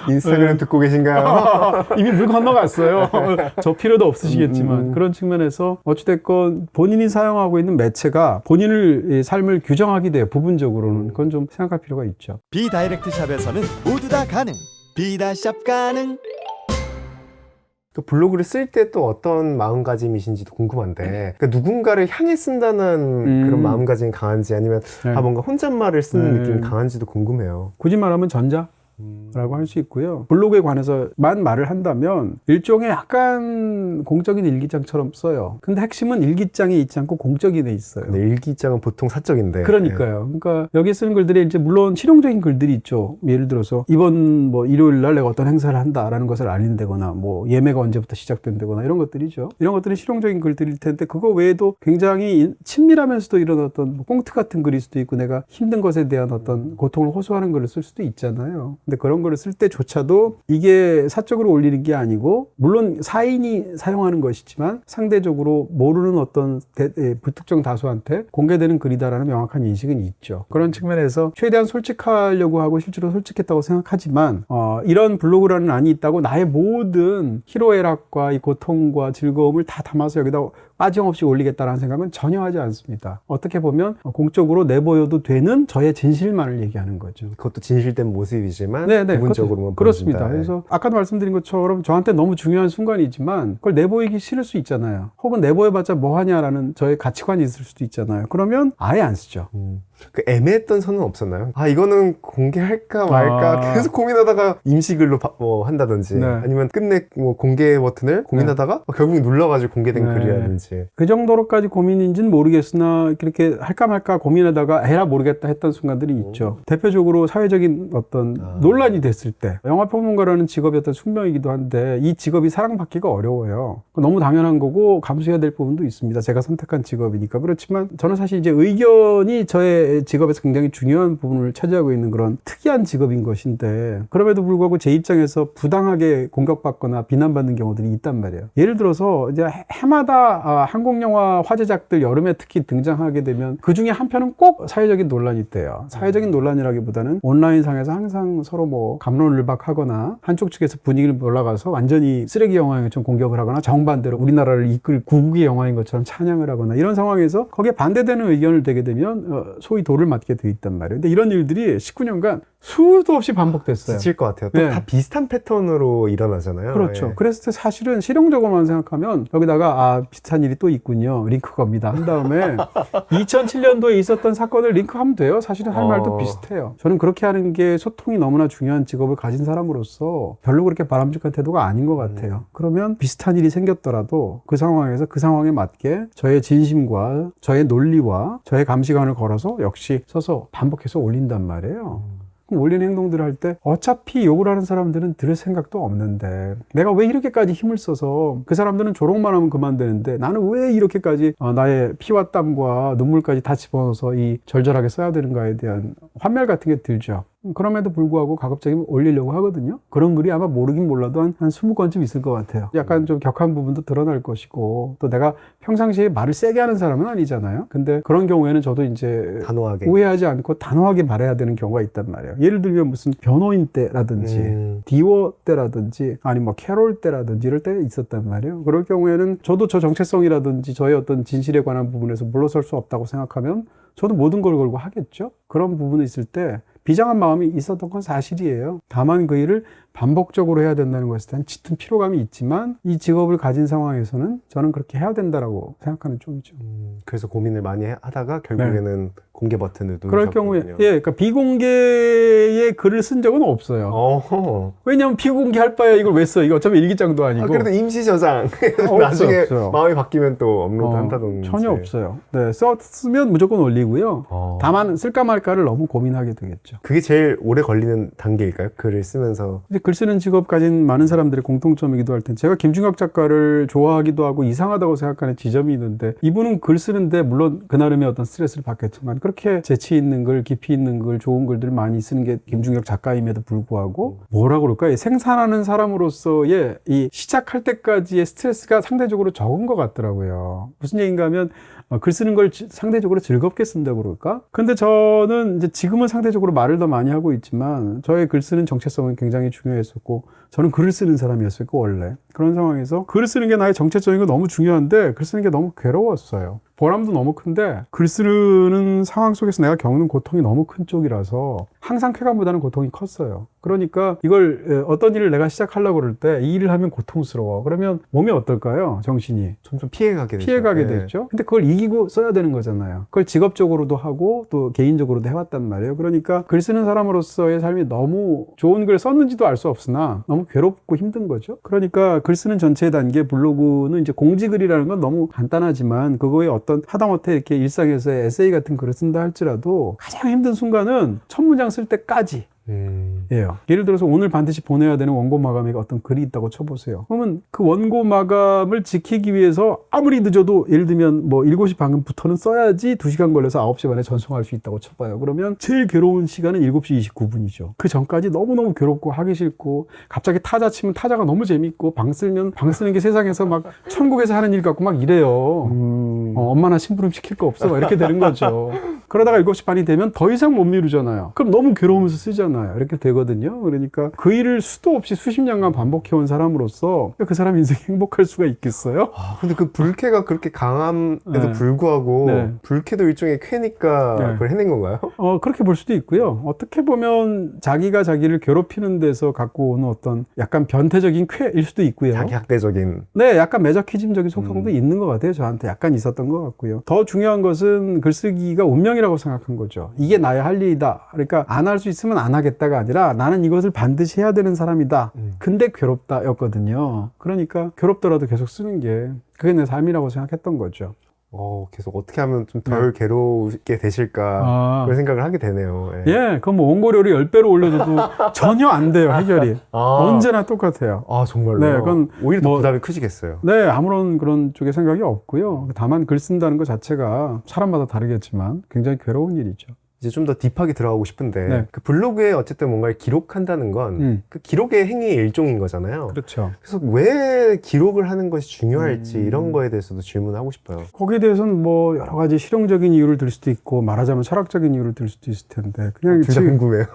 인스타그램 듣고 계신가요? 이미 물 건너갔어요. 저 필요도 없으시겠지만. 그런 측면에서 어찌됐건 본인이 사용하고 있는 매체가 본인의 삶을 규정하게 돼요, 부분적으로는. 그건 좀 생각할 필요가 있죠. 비다이렉트 샵에서는 모두 다 가능. 비다샵 가능. 또 블로그를 쓸 때 또 어떤 마음가짐이신지도 궁금한데, 그러니까 누군가를 향해 쓴다는 그런 마음가짐이 강한지, 아니면 네. 뭔가 혼잣말을 쓰는 느낌이 강한지도 궁금해요. 굳이 말하면 전자. 라고 할 수 있고요. 블로그에 관해서만 말을 한다면 일종의 약간 공적인 일기장처럼 써요. 근데 핵심은 일기장에 있지 않고 공적인 데 있어요. 근데 일기장은 보통 사적인데. 그러니까요. 그러니까 여기 쓰는 글들이 이제 물론 실용적인 글들이 있죠. 예를 들어서 이번 뭐 일요일 날 내가 어떤 행사를 한다라는 것을 알린다거나 뭐 예매가 언제부터 시작된다거나 이런 것들이죠. 이런 것들이 실용적인 글들일 텐데 그거 외에도 굉장히 친밀하면서도 이런 어떤 뭐 꽁트 같은 글일 수도 있고 내가 힘든 것에 대한 어떤 고통을 호소하는 글을 쓸 수도 있잖아요. 근데 그런 거를 쓸 때조차도 이게 사적으로 올리는 게 아니고 물론 사인이 사용하는 것이지만 상대적으로 모르는 어떤 불특정 다수한테 공개되는 글이다라는 명확한 인식은 있죠. 그런 측면에서 최대한 솔직하려고 하고 실제로 솔직했다고 생각하지만 이런 블로그라는 안이 있다고 나의 모든 희로애락과 이 고통과 즐거움을 다 담아서 여기다 빠짐없이 올리겠다라는 생각은 전혀 하지 않습니다. 어떻게 보면 공적으로 내보여도 되는 저의 진실만을 얘기하는 거죠. 그것도 진실된 모습이지만 네네, 부분적으로만 그렇습니다. 보여준다. 그래서 아까도 말씀드린 것처럼 저한테 너무 중요한 순간이지만 그걸 내보이기 싫을 수 있잖아요. 혹은 내보여봤자 뭐하냐라는 저의 가치관이 있을 수도 있잖아요. 그러면 아예 안 쓰죠. 그 애매했던 선은 없었나요? 이거는 공개할까 말까 계속 고민하다가 임시글로 뭐 한다든지, 네. 아니면 끝내 뭐 공개 버튼을 고민하다가 결국 눌러가지고 공개된 네. 글이라든지. 그 정도로까지 고민인지는 모르겠으나 그렇게 할까 말까 고민하다가 에라 모르겠다 했던 순간들이 있죠. 대표적으로 사회적인 어떤 논란이 됐을 때 영화평론가라는 직업이 어떤 숙명이기도 한데 이 직업이 사랑받기가 어려워요. 너무 당연한 거고 감수해야 될 부분도 있습니다. 제가 선택한 직업이니까. 그렇지만 저는 사실 이제 의견이 저의 직업에서 굉장히 중요한 부분을 차지하고 있는 그런 특이한 직업인 것인데 그럼에도 불구하고 제 입장에서 부당하게 공격받거나 비난받는 경우들이 있단 말이에요. 예를 들어서 이제 해마다 한국 영화 화제작들 여름에 특히 등장하게 되면 그 중에 한 편은 꼭 사회적인 논란이 있대요. 사회적인 논란이라기보다는 온라인상에서 항상 서로 뭐 갑론을박하거나 한쪽 측에서 분위기를 올라가서 완전히 쓰레기 영화에 좀 공격을 하거나 정반대로 우리나라를 이끌 구국의 영화인 것처럼 찬양을 하거나 이런 상황에서 거기에 반대되는 의견을 대게 되면 소위 돌을 맞게 돼 있단 말이에요. 근데 이런 일들이 19년간 수도 없이 반복됐어요. 지칠 것 같아요. 또 다 비슷한 패턴으로 일어나잖아요. 그렇죠. 예. 그랬을 때 사실은 실용적으로만 생각하면 여기다가 비슷한 일이 또 있군요. 링크 겁니다. 한 다음에 2007년도에 있었던 사건을 링크하면 돼요. 사실은 할 말도 비슷해요. 저는 그렇게 하는 게 소통이 너무나 중요한 직업을 가진 사람으로서 별로 그렇게 바람직한 태도가 아닌 것 같아요. 그러면 비슷한 일이 생겼더라도 그 상황에서 그 상황에 맞게 저의 진심과 저의 논리와 저의 감시관을 걸어서 역시 써서 반복해서 올린단 말이에요. 그럼 올리는 행동들을 할 때 어차피 욕을 하는 사람들은 들을 생각도 없는데 내가 왜 이렇게까지 힘을 써서 그 사람들은 조롱만 하면 그만되는데 나는 왜 이렇게까지 나의 피와 땀과 눈물까지 다 집어넣어서 이 절절하게 써야 되는가에 대한 환멸 같은 게 들죠. 그럼에도 불구하고 가급적이면 올리려고 하거든요. 그런 글이 아마 모르긴 몰라도 한 20건쯤 있을 것 같아요. 약간 좀 격한 부분도 드러날 것이고 또 내가 평상시에 말을 세게 하는 사람은 아니잖아요. 근데 그런 경우에는 저도 이제 단호하게 오해하지 않고 단호하게 말해야 되는 경우가 있단 말이에요. 예를 들면 무슨 변호인 때라든지 디워 때라든지 아니면 뭐 캐롤 때라든지 이럴 때 있었단 말이에요. 그럴 경우에는 저도 저 정체성이라든지 저의 어떤 진실에 관한 부분에서 물러설 수 없다고 생각하면 저도 모든 걸 걸고 하겠죠. 그런 부분이 있을 때 비장한 마음이 있었던 건 사실이에요. 다만 그 일을 반복적으로 해야 된다는 것에 대한 짙은 피로감이 있지만 이 직업을 가진 상황에서는 저는 그렇게 해야 된다라고 생각하는 쪽이죠. 그래서 고민을 많이 하다가 결국에는 공개 버튼을 누르셨군요. 그럴 경우에 그러니까 비공개의 글을 쓴 적은 없어요. 왜냐하면 비공개할 바에 이걸 왜 써? 이거 어차피 일기장도 아니고. 그래도 임시 저장. 나중에 없어요. 마음이 바뀌면 또 업로드 한다든지. 전혀 없어요. 네, 썼으면 무조건 올리고요. 다만 쓸까 말까를 너무 고민하게 되겠죠. 그게 제일 오래 걸리는 단계일까요? 글을 쓰면서. 글 쓰는 직업 가진 많은 사람들의 공통점이기도 할 텐데 제가 김중혁 작가를 좋아하기도 하고 이상하다고 생각하는 지점이 있는데 이분은 글 쓰는데 물론 그 나름의 어떤 스트레스를 받겠지만 그렇게 재치 있는 글, 깊이 있는 글, 좋은 글들을 많이 쓰는 게 김중혁 작가임에도 불구하고 뭐라 그럴까? 생산하는 사람으로서의 이 시작할 때까지의 스트레스가 상대적으로 적은 것 같더라고요. 무슨 얘기인가 하면 글 쓰는 걸 상대적으로 즐겁게 쓴다고 그럴까? 근데 저는 이제 지금은 상대적으로 말을 더 많이 하고 있지만 저의 글 쓰는 정체성은 굉장히 중요했었고 저는 글을 쓰는 사람이었었고 원래 그런 상황에서 글을 쓰는 게 나의 정체적인 건 너무 중요한데 글 쓰는 게 너무 괴로웠어요. 보람도 너무 큰데 글 쓰는 상황 속에서 내가 겪는 고통이 너무 큰 쪽이라서 항상 쾌감보다는 고통이 컸어요. 그러니까 이걸 어떤 일을 내가 시작하려고 그럴 때 이 일을 하면 고통스러워. 그러면 몸이 어떨까요? 정신이. 점점 피해가게 되죠. 피해가게 되죠. 근데 그걸 이기고 써야 되는 거잖아요. 그걸 직업적으로도 하고 또 개인적으로도 해왔단 말이에요. 그러니까 글 쓰는 사람으로서의 삶이 너무 좋은 글 썼는지도 알 수 없으나 너무 괴롭고 힘든 거죠. 그러니까 글 쓰는 전체의 단계 블로그는 이제 공지글이라는 건 너무 간단하지만 그거에 어떤 하다못해 이렇게 일상에서의 에세이 같은 글을 쓴다 할지라도 가장 힘든 순간은 첫 문장 쓸 때까지 예요. 예를 들어서 오늘 반드시 보내야 되는 원고 마감에 어떤 글이 있다고 쳐보세요. 그러면 그 원고 마감을 지키기 위해서 아무리 늦어도 예를 들면 뭐 7시 반부터는 써야지 2시간 걸려서 9시 반에 전송할 수 있다고 쳐봐요. 그러면 제일 괴로운 시간은 7시 29분이죠. 그 전까지 너무너무 괴롭고 하기 싫고 갑자기 타자 치면 타자가 너무 재밌고 방 쓰면 방 쓰는 게 세상에서 막 천국에서 하는 일 같고 막 이래요. 엄마나 심부름 시킬 거 없어 막 이렇게 되는 거죠. 그러다가 7시 반이 되면 더 이상 못 미루잖아요. 그럼 너무 괴로우면서 쓰잖아요. 이렇게 되거든요. 그러니까 그 일을 수도 없이 수십 년간 반복해온 사람으로서 그 사람 인생이 행복할 수가 있겠어요? 근데 그 불쾌가 그렇게 강함에도 불구하고 불쾌도 일종의 쾌니까 그걸 해낸 건가요? 그렇게 볼 수도 있고요. 어떻게 보면 자기가 자기를 괴롭히는 데서 갖고 오는 어떤 약간 변태적인 쾌일 수도 있고요. 자기 학대적인. 네, 약간 매저키즘적인 속성도 있는 것 같아요. 저한테 약간 있었던 것 같고요. 더 중요한 것은 글쓰기가 운명이라고 생각한 거죠. 이게 나의 할 일이다. 그러니까 안 할 수 있으면 안 하겠다가 아니라 나는 이것을 반드시 해야 되는 사람이다. 근데 괴롭다 였거든요. 그러니까 괴롭더라도 계속 쓰는 게 그게 내 삶이라고 생각했던 거죠. 계속 어떻게 하면 좀 덜 괴롭게 되실까 그런 생각을 하게 되네요. 예, 그럼 뭐 원고료를 10배로 올려줘도 전혀 안 돼요, 해결이. 언제나 똑같아요. 정말로? 네, 그건 오히려 더 부담이 크시겠어요. 네, 아무런 그런 쪽의 생각이 없고요. 다만 글 쓴다는 것 자체가 사람마다 다르겠지만 굉장히 괴로운 일이죠. 이제 좀 더 딥하게 들어가고 싶은데 그 블로그에 어쨌든 뭔가를 기록한다는 건 그 기록의 행위의 일종인 거잖아요. 그렇죠. 그래서 왜 기록을 하는 것이 중요할지 이런 거에 대해서도 질문하고 싶어요. 거기에 대해서는 뭐 여러 가지 실용적인 이유를 들 수도 있고 말하자면 철학적인 이유를 들 수도 있을 텐데 그냥 진짜 궁금해요.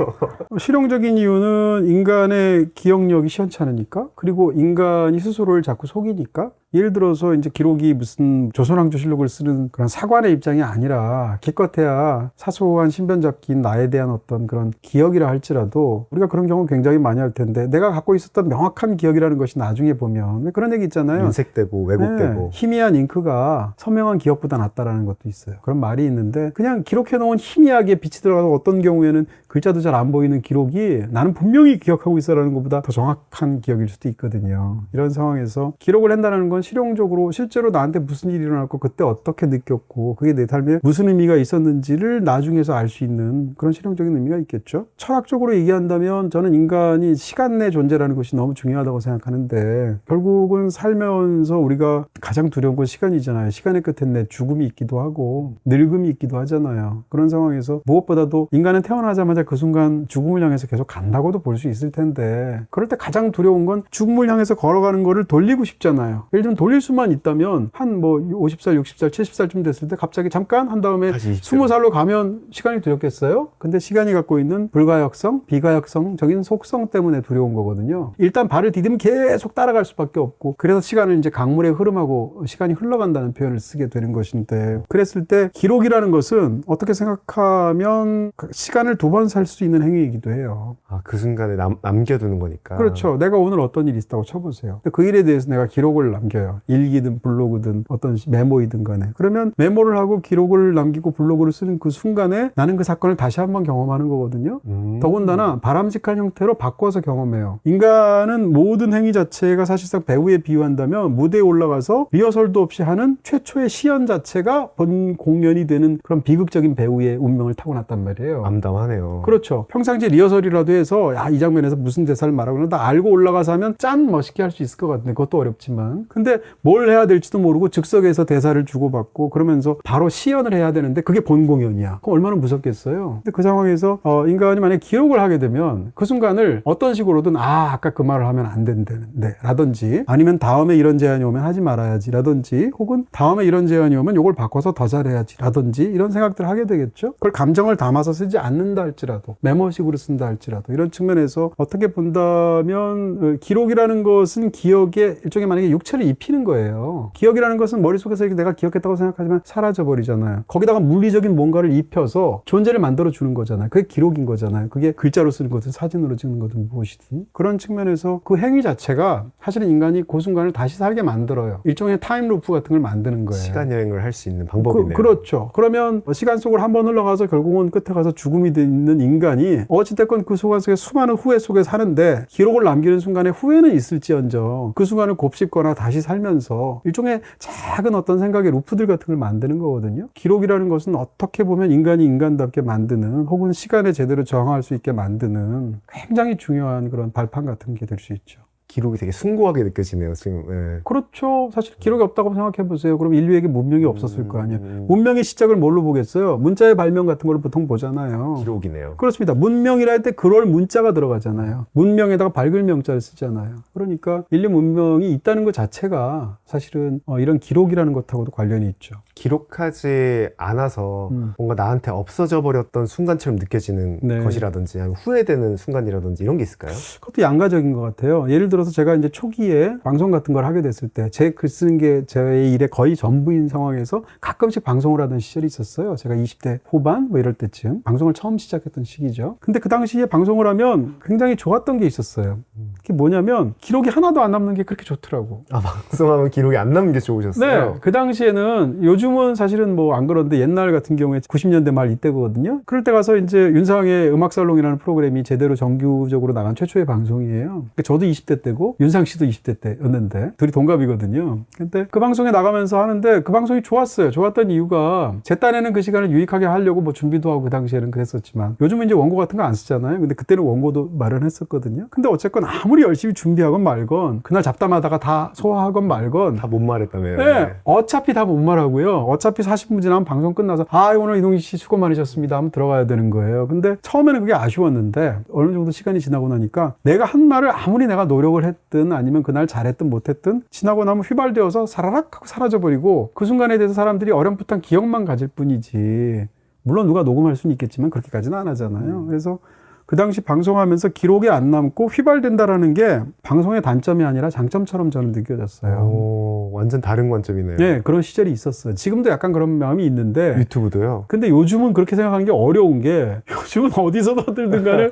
실용적인 이유는 인간의 기억력이 시원찮으니까 그리고 인간이 스스로를 자꾸 속이니까 예를 들어서 이제 기록이 무슨 조선왕조실록을 쓰는 그런 사관의 입장이 아니라 기껏해야 사소한 신변 잡기인 나에 대한 어떤 그런 기억이라 할지라도 우리가 그런 경우 굉장히 많이 할 텐데 내가 갖고 있었던 명확한 기억이라는 것이 나중에 보면 그런 얘기 있잖아요. 인색되고 왜곡되고 희미한 잉크가 선명한 기억보다 낫다라는 것도 있어요. 그런 말이 있는데 그냥 기록해 놓은 희미하게 빛이 들어가서 어떤 경우에는 글자도 잘 안 보이는 기록이 나는 분명히 기억하고 있어라는 것보다 더 정확한 기억일 수도 있거든요. 이런 상황에서 기록을 한다는 건 실용적으로 실제로 나한테 무슨 일이 일어났고 그때 어떻게 느꼈고 그게 내 삶에 무슨 의미가 있었는지를 나중에서 알 수 있는 그런 실용적인 의미가 있겠죠. 철학적으로 얘기한다면 저는 인간이 시간 내 존재라는 것이 너무 중요하다고 생각하는데 결국은 살면서 우리가 가장 두려운 건 시간이잖아요. 시간의 끝엔 내 죽음이 있기도 하고 늙음이 있기도 하잖아요. 그런 상황에서 무엇보다도 인간은 태어나자마자 그 순간 죽음을 향해서 계속 간다고도 볼 수 있을 텐데 그럴 때 가장 두려운 건 죽음을 향해서 걸어가는 거를 돌리고 싶잖아요. 예를 들면 돌릴 수만 있다면 한 뭐 50살, 60살, 70살쯤 됐을 때 갑자기 잠깐 한 다음에 20살로 가면 시간이 두렵겠어요? 근데 시간이 갖고 있는 불가역성, 비가역성적인 속성 때문에 두려운 거거든요. 일단 발을 디디면 계속 따라갈 수밖에 없고 그래서 시간을 이제 강물의 흐름하고 시간이 흘러간다는 표현을 쓰게 되는 것인데 그랬을 때 기록이라는 것은 어떻게 생각하면 시간을 2번 살 수 있는 행위이기도 해요. 그 순간에 남겨두는 거니까. 그렇죠. 내가 오늘 어떤 일이 있었다고 쳐보세요. 그 일에 대해서 내가 기록을 남겨 남겨요. 일기든 블로그든 어떤 메모이든 간에. 그러면 메모를 하고 기록을 남기고 블로그를 쓰는 그 순간에 나는 그 사건을 다시 한번 경험하는 거거든요. 더군다나 바람직한 형태로 바꿔서 경험해요. 인간은 모든 행위 자체가 사실상 배우에 비유한다면 무대에 올라가서 리허설도 없이 하는 최초의 시연 자체가 본 공연이 되는 그런 비극적인 배우의 운명을 타고났단 말이에요. 암담하네요. 그렇죠. 평상시 리허설이라도 해서 이 장면에서 무슨 대사를 말하고 다 알고 올라가서 하면 짠 멋있게 할 수 있을 것 같은데 그것도 어렵지만 근데 뭘 해야 될지도 모르고 즉석에서 대사를 주고받고 그러면서 바로 시연을 해야 되는데 그게 본 공연이야. 그럼 얼마나 무섭겠어요. 근데 그 상황에서 인간이 만약에 기록을 하게 되면 그 순간을 어떤 식으로든 아까 그 말을 하면 안 된다는데 라든지 아니면 다음에 이런 제안이 오면 하지 말아야지 라든지 혹은 다음에 이런 제안이 오면 요걸 바꿔서 더 잘해야지 라든지 이런 생각들을 하게 되겠죠. 그걸 감정을 담아서 쓰지 않는다 할지라도 메모식으로 쓴다 할지라도 이런 측면에서 어떻게 본다면 기록이라는 것은 기억에 일종의 만약에 육체를 입히는 거예요. 기억이라는 것은 머릿속에서 내가 기억했다고 생각하지만 사라져버리잖아요. 거기다가 물리적인 뭔가를 입혀서 존재를 만들어주는 거잖아요. 그게 기록인 거잖아요. 그게 글자로 쓰는 거든 사진으로 찍는 거든 무엇이든 그런 측면에서 그 행위 자체가 사실은 인간이 그 순간을 다시 살게 만들어요. 일종의 타임루프 같은 걸 만드는 거예요. 시간 여행을 할 수 있는 방법이네요. 그렇죠. 그러면 시간 속을 한번 흘러가서 결국은 끝에 가서 죽음이 되는 인간이 어찌됐건 그 순간 속에 수많은 후회 속에 사는데 기록을 남기는 순간에 후회는 있을지언정 그 순간을 곱씹거나 다시 살면서 일종의 작은 어떤 생각의 루프들 같은 걸 만드는 거거든요. 기록이라는 것은 어떻게 보면 인간이 인간답게 만드는 혹은 시간에 제대로 저항할 수 있게 만드는 굉장히 중요한 그런 발판 같은 게 될 수 있죠. 기록이 되게 숭고하게 느껴지네요, 지금. 네. 그렇죠. 사실 기록이 없다고 생각해 보세요. 그럼 인류에게 문명이 없었을 거 아니에요. 문명의 시작을 뭘로 보겠어요? 문자의 발명 같은 걸 보통 보잖아요. 기록이네요. 그렇습니다. 문명이라 할 때 그럴 문자가 들어가잖아요. 문명에다가 밝을 명자를 쓰잖아요. 그러니까 인류 문명이 있다는 것 자체가 사실은 이런 기록이라는 것하고도 관련이 있죠. 기록하지 않아서 뭔가 나한테 없어져 버렸던 순간처럼 느껴지는 네. 것이라든지 아니면 후회되는 순간이라든지 이런 게 있을까요? 그것도 양가적인 것 같아요. 예를 들어서 제가 이제 초기에 방송 같은 걸 하게 됐을 때 제 글 쓰는 게 저의 일의 거의 전부인 상황에서 가끔씩 방송을 하던 시절이 있었어요. 제가 20대 후반 뭐 이럴 때쯤 방송을 처음 시작했던 시기죠. 근데 그 당시에 방송을 하면 굉장히 좋았던 게 있었어요. 그게 뭐냐면 기록이 하나도 안 남는 게 그렇게 좋더라고. 방송하면 기록이 안 남는 게 좋으셨어요? 네. 그 당시에는 요즘은 사실은 뭐 안 그런데 옛날 같은 경우에 90년대 말 이때거든요. 그럴 때 가서 이제 윤상의 음악살롱이라는 프로그램이 제대로 정규적으로 나간 최초의 방송이에요. 그러니까 저도 20대 때고 윤상 씨도 20대 때였는데 둘이 동갑이거든요. 근데 그 방송에 나가면서 하는데 그 방송이 좋았어요. 좋았던 이유가 제 딴에는 그 시간을 유익하게 하려고 뭐 준비도 하고 그 당시에는 그랬었지만 요즘은 이제 원고 같은 거 안 쓰잖아요. 근데 그때는 원고도 마련했었거든요. 근데 어쨌건 아무리 열심히 준비하건 말건 그날 잡담하다가 다 소화하건 말건 다 못 말했다며요. 네. 어차피 다 못 말하고요. 어차피 40분 지나면 방송 끝나서 오늘 이동희 씨 수고 많으셨습니다 하면 들어가야 되는 거예요. 근데 처음에는 그게 아쉬웠는데 어느 정도 시간이 지나고 나니까 내가 한 말을 아무리 내가 노력을 했든 아니면 그날 잘했든 못했든 지나고 나면 휘발되어서 사라락 하고 사라져버리고 그 순간에 대해서 사람들이 어렴풋한 기억만 가질 뿐이지 물론 누가 녹음할 수는 있겠지만 그렇게까지는 안 하잖아요. 그래서 그 당시 방송하면서 기록이 안 남고 휘발된다라는 게 방송의 단점이 아니라 장점처럼 저는 느껴졌어요. 오, 완전 다른 관점이네요. 네, 그런 시절이 있었어요. 지금도 약간 그런 마음이 있는데 유튜브도요? 근데 요즘은 그렇게 생각하는 게 어려운 게 요즘은 어디서 들든 간에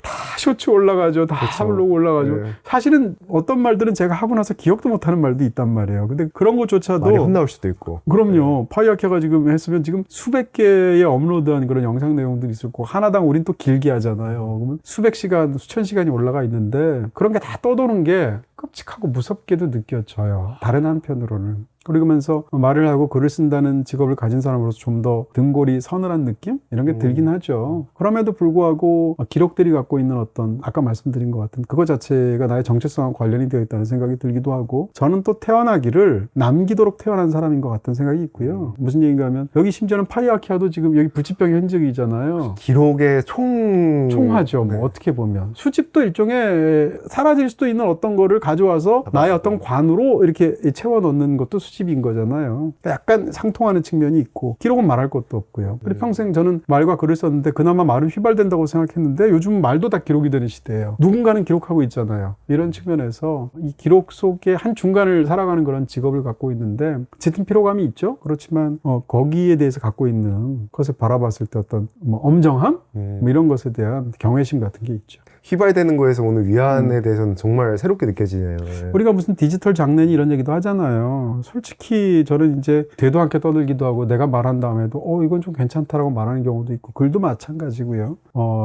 다 쇼츠 올라가죠. 다 그렇죠. 블로그 올라가죠. 네. 사실은 어떤 말들은 제가 하고 나서 기억도 못하는 말도 있단 말이에요. 근데 그런 것조차도 많이 혼나올 수도 있고. 그럼요. 파이아케가 지금 했으면 지금 수백 개의 업로드한 그런 영상 내용들이 있을 거고 하나당 우린 또 길게 하잖아요. 그러면 수백 시간, 수천 시간이 올라가 있는데 그런 게 다 떠도는 게 끔찍하고 무섭게도 느껴져요. 다른 한편으로는. 그러면서 말을 하고 글을 쓴다는 직업을 가진 사람으로서 좀 더 등골이 서늘한 느낌? 이런 게 들긴 하죠. 그럼에도 불구하고 기록들이 갖고 있는 어떤 아까 말씀드린 것 같은 그거 자체가 나의 정체성과 관련이 되어 있다는 생각이 들기도 하고 저는 또 태어나기를 남기도록 태어난 사람인 것 같은 생각이 있고요. 무슨 얘기인가 하면 여기 심지어는 파이아키아도 지금 여기 불치병의 흔적이잖아요. 기록의 총하죠. 뭐 네. 어떻게 보면 수집도 일종의 사라질 수도 있는 어떤 거를 가져와서 나의 어떤 관으로 이렇게 채워 넣는 것도 수집인 거잖아요. 그러니까 약간 상통하는 측면이 있고 기록은 말할 것도 없고요. 그리고 평생 저는 말과 글을 썼는데 그나마 말은 휘발된다고 생각했는데 요즘 말도 다 기록이 되는 시대예요. 누군가는 기록하고 있잖아요. 이런 측면에서 이 기록 속의 한 중간을 살아가는 그런 직업을 갖고 있는데 짙은 피로감이 있죠. 그렇지만 거기에 대해서 갖고 있는 것을 바라봤을 때 어떤 뭐 엄정함? 뭐 이런 것에 대한 경외심 같은 게 있죠. 휘발되는 거에서 오는 위안에 대해서는 정말 새롭게 느껴지네요. 네. 우리가 무슨 디지털 장난이 이런 얘기도 하잖아요. 솔직히 저는 이제 되도 않게 떠들기도 하고 내가 말한 다음에도 이건 좀 괜찮다라고 말하는 경우도 있고 글도 마찬가지고요.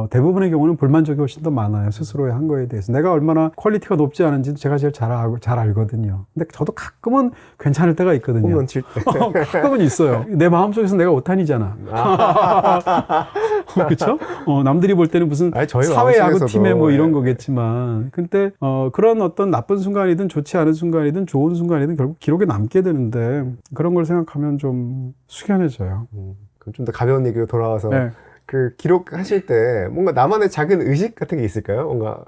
대부분의 경우는 불만족이 훨씬 더 많아요. 스스로의 한 거에 대해서. 내가 얼마나 퀄리티가 높지 않은지 제가 제일 잘 알거든요. 근데 저도 가끔은 괜찮을 때가 있거든요. 홈런 칠 때. 가끔은 있어요. 내 마음속에서 내가 오탄이잖아. 그렇죠? 남들이 볼 때는 무슨 아니, 저희 사회 야구팀에 뭐 이런 예. 거겠지만 근데 그런 어떤 나쁜 순간이든 좋지 않은 순간이든 좋은 순간이든 결국 기록에 남게 되는데 그런 걸 생각하면 좀 숙연해져요. 그럼 좀 더 가벼운 얘기로 돌아와서 네. 그 기록하실 때 뭔가 나만의 작은 의식 같은 게 있을까요? 뭔가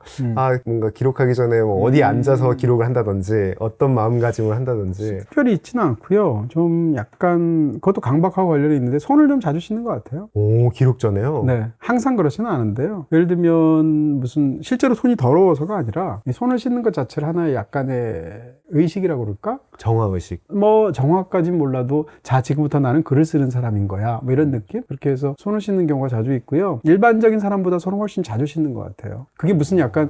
뭔가 기록하기 전에 뭐 어디 앉아서 기록을 한다든지 어떤 마음가짐을 한다든지. 특별히 있지는 않고요. 좀 약간 그것도 강박하고 관련이 있는데 손을 좀 자주 씻는 것 같아요. 오, 기록 전에요? 네, 항상 그렇지는 않은데요. 예를 들면 무슨 실제로 손이 더러워서가 아니라 이 손을 씻는 것 자체를 하나의 약간의 의식이라고 그럴까? 정화의식. 뭐 정확까진 몰라도 자 지금부터 나는 글을 쓰는 사람인 거야 뭐 이런 느낌? 그렇게 해서 손을 씻는 경우가 자주 있고요. 일반적인 사람보다 손을 훨씬 자주 씻는 것 같아요. 그게 무슨 약간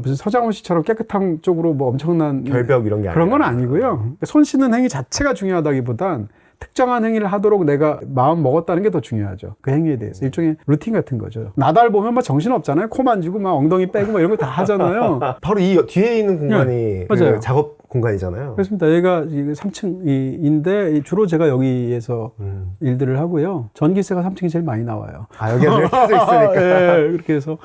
무슨 서장훈 씨처럼 깨끗한 쪽으로 뭐 엄청난 결벽 이런 게 아니라. 그런 건 아니고요. 손 씻는 행위 자체가 중요하다기보단 특정한 행위를 하도록 내가 마음 먹었다는 게 더 중요하죠. 그 행위에 대해서. 일종의 루틴 같은 거죠. 나달 보면 막 정신 없잖아요. 코 만지고 막 엉덩이 빼고 막 이런 거 다 하잖아요. 바로 이 뒤에 있는 공간이 네, 그 맞아요. 작업 공간이잖아요. 그렇습니다. 얘가 3층인데 주로 제가 여기에서 일들을 하고요. 전기세가 3층이 제일 많이 나와요. 아, 여기가 늘 켜져 있으니까. 예, 그렇게 해서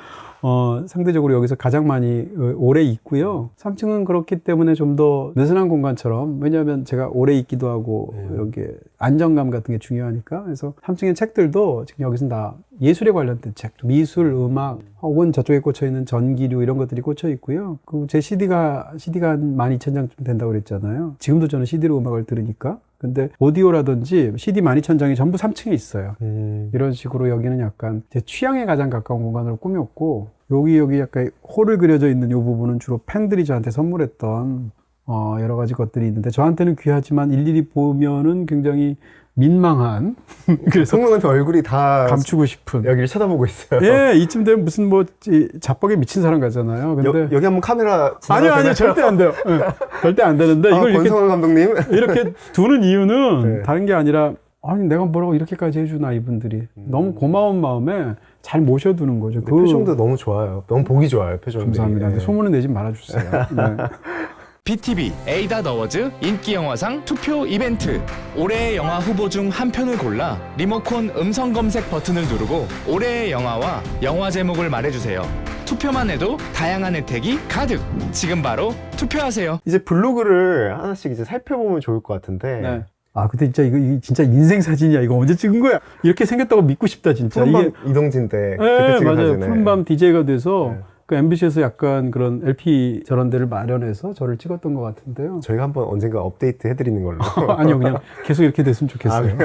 상대적으로 여기서 가장 많이 오래 있고요. 3층은 그렇기 때문에 좀 더 느슨한 공간처럼, 왜냐하면 제가 오래 있기도 하고 여기에 안정감 같은 게 중요하니까. 그래서 3층의 책들도 지금 여기서는 다 예술에 관련된 책, 미술, 음악 혹은 저쪽에 꽂혀 있는 전기류 이런 것들이 꽂혀 있고요. 그 제 CD가 한 12,000장쯤 된다고 그랬잖아요. 지금도 저는 CD로 음악을 들으니까. 근데 오디오라든지 CD 12,000장이 전부 3층에 있어요. 이런 식으로 여기는 약간 제 취향에 가장 가까운 공간으로 꾸몄고, 여기 약간 홀을 그려져 있는 이 부분은 주로 팬들이 저한테 선물했던 여러 가지 것들이 있는데, 저한테는 귀하지만 일일이 보면은 굉장히 민망한 그래서 성룡한테 얼굴이 다 감추고 싶은. 여기를 쳐다보고 있어요. 예, 이쯤 되면 무슨 뭐 자뻑에 미친 사람 같잖아요. 근데 여기 한번 카메라 아니요, 절대 안 돼요. 예, 절대 안 되는데 이걸 이렇게 권성환 감독님. 이렇게 두는 이유는 네. 다른 게 아니라, 아니 내가 뭐라고 이렇게까지 해주나 이분들이. 너무 고마운 마음에 잘 모셔두는 거죠. 그 표정도 너무 좋아요. 너무 보기 좋아요, 표정이. 감사합니다. 근데 소문은 내지 말아주세요. 네. BTV 에이닷 어워즈 인기 영화상 투표 이벤트. 올해의 영화 후보 중 한 편을 골라 리모컨 음성 검색 버튼을 누르고 올해의 영화와 영화 제목을 말해주세요. 투표만 해도 다양한 혜택이 가득. 지금 바로 투표하세요. 이제 블로그를 하나씩 이제 살펴보면 좋을 것 같은데. 네. 아, 근데 진짜 이거 진짜 인생 사진이야. 이거 언제 찍은 거야? 이렇게 생겼다고 믿고 싶다 진짜. 푸른밤 이동진 때. 그때 네, 찍은 맞아요. 사진에. 푸른밤 DJ가 돼서 네. 그 MBC에서 약간 그런 LP 저런 데를 마련해서 저를 찍었던 것 같은데요. 저희가 한번 언젠가 업데이트 해드리는 걸로. 아니요, 그냥 계속 이렇게 됐으면 좋겠어요.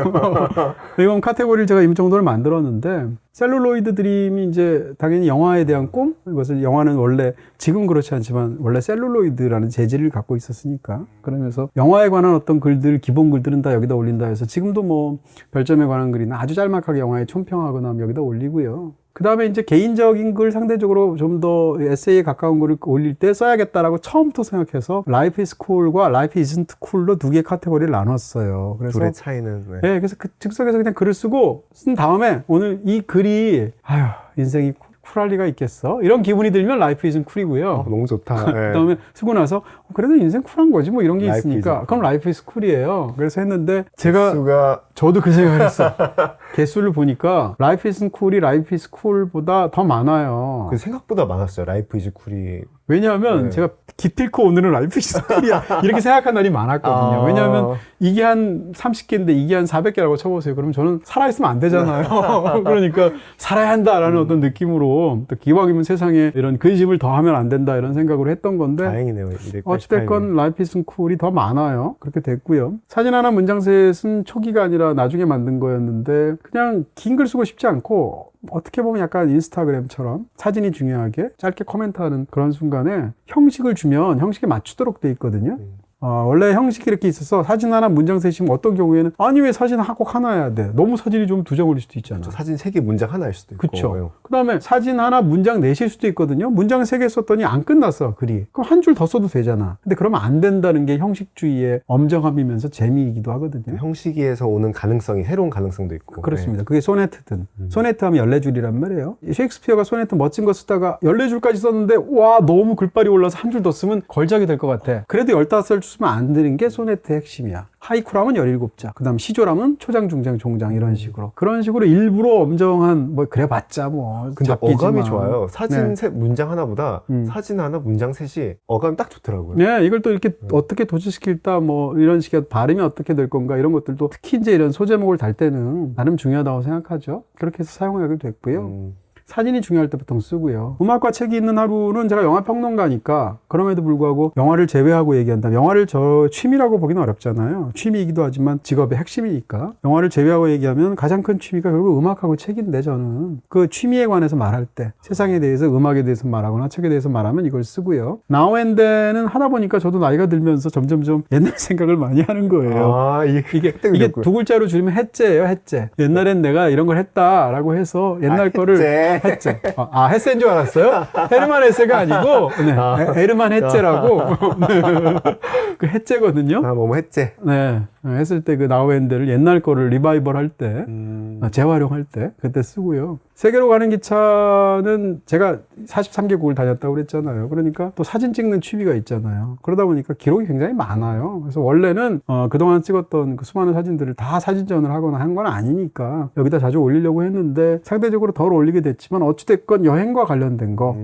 이건 카테고리를 제가 이 정도를 만들었는데, 셀룰로이드 드림이 이제 당연히 영화에 대한 꿈? 이것을 영화는 원래 지금 그렇지 않지만 원래 셀룰로이드라는 재질을 갖고 있었으니까, 그러면서 영화에 관한 어떤 글들, 기본 글들은 다 여기다 올린다 해서 지금도 뭐 별점에 관한 글이나 아주 짤막하게 영화에 총평하거나 하면 여기다 올리고요. 그 다음에 이제 개인적인 글, 상대적으로 좀 더 에세이에 가까운 글을 올릴 때 써야겠다라고 처음부터 생각해서 Life is Cool과 Life isn't Cool로 두 개의 카테고리를 나눴어요. 그래서 둘의 차이는. 네. 네, 그래서 그 즉석에서 그냥 글을 쓰고 쓴 다음에 오늘 이 글이 인생이 쿨할 리가 있겠어? 이런 기분이 들면 Life isn't Cool이고요. 너무 좋다. 네. 그 다음에 쓰고 나서 그래도 인생 쿨한 거지 뭐 이런 게 Life 있으니까 is 그럼 Life is Cool이에요. 그래서 했는데 제가 수가 저도 그 생각을 했어. 개수를 보니까 Life isn't Cool이 Life is Cool보다 더 많아요. 그 생각보다 많았어요. 라이프 이즈 쿨이. 왜냐하면 네. 제가 기필코 오늘은 라이프 이즈 쿨이야 이렇게 생각한 날이 많았거든요. 왜냐하면 이게 한 30개인데 이게 한 400개라고 쳐보세요. 그러면 저는 살아있으면 안 되잖아요. 그러니까 살아야 한다라는 어떤 느낌으로, 또 기왕이면 세상에 이런 근심을 더하면 안 된다 이런 생각으로 했던 건데, 다행이네요. 어찌됐건 라이프 이즈 쿨이 더 많아요. 그렇게 됐고요. 사진 하나 문장셋은 초기가 아니라 나중에 만든 거였는데, 그냥 긴 글 쓰고 싶지 않고 어떻게 보면 약간 인스타그램처럼 사진이 중요하게 짧게 코멘트하는 그런 순간에 형식을 주면 형식에 맞추도록 돼 있거든요. 원래 형식이 이렇게 있어서 사진 하나 문장 셋이면 어떤 경우에는 아니 왜 사진 꼭 하나여야 돼? 너무 사진이 좀 두 장 올릴 수도 있잖아. 사진 3개 문장 하나일 수도 있고. 그렇죠. 그다음에 사진 하나 문장 넷일 수도 있거든요. 문장 3개 썼더니 안 끝났어 글이. 그럼 한 줄 더 써도 되잖아. 근데 그러면 안 된다는 게 형식주의의 엄정함이면서 재미이기도 하거든요. 형식에서 오는 가능성이 새로운 가능성도 있고. 그렇습니다. 그게 소네트든. 소네트 하면 14줄이란 말이에요. 셰익스피어가 소네트 멋진 거 쓰다가 14줄까지 썼는데 와 너무 글빨이 올라서 한 줄 더 쓰면 걸작이 될 것 같아. 그래도 15줄 쓰면 안 되는 게 소네트의 핵심이야. 하이쿠라면 17자. 그 다음 시조라면 초장, 중장, 종장 이런 식으로. 그런 식으로 일부러 엄정한 뭐 그래봤자 뭐 근데 잡기지만. 어감이 좋아요. 사진 네. 문장 하나보다 사진 하나 문장 셋이 어감이 딱 좋더라고요. 네, 이걸 또 이렇게 어떻게 도출시킬까 뭐 이런 식의 발음이 어떻게 될 건가 이런 것들도 특히 이제 이런 소제목을 달 때는 나름 중요하다고 생각하죠. 그렇게 해서 사용하게 됐고요. 사진이 중요할 때 보통 쓰고요. 음악과 책이 있는 하루는 제가 영화 평론가니까 그럼에도 불구하고 영화를 제외하고 얘기한다. 영화를 저 취미라고 보기는 어렵잖아요. 취미이기도 하지만 직업의 핵심이니까. 영화를 제외하고 얘기하면 가장 큰 취미가 결국 음악하고 책인데 저는 그 취미에 관해서 말할 때 세상에 대해서 음악에 대해서 말하거나 책에 대해서 말하면 이걸 쓰고요. Now and then은 하다 보니까 저도 나이가 들면서 점점점 옛날 생각을 많이 하는 거예요. 아, 이게 두 글자로 줄이면 해째예요, 해째. 옛날엔 내가 이런 걸 했다라고 해서 옛날 거를 해째. 해세인 줄 알았어요? 헤르만 헤세가 아니고, 네. 에르만 해째라고. 그 해째거든요. 뭐뭐 해째. 네. 했을 때 그 나우엔드를 옛날 거를 리바이벌 할 때, 재활용할 때, 그때 쓰고요. 세계로 가는 기차는 제가 43개국을 다녔다고 그랬잖아요. 그러니까 또 사진 찍는 취미가 있잖아요. 그러다 보니까 기록이 굉장히 많아요. 그래서 원래는 그동안 찍었던 그 수많은 사진들을 다 사진전을 하거나 한 건 아니니까 여기다 자주 올리려고 했는데 상대적으로 덜 올리게 됐지만 어찌됐건 여행과 관련된 거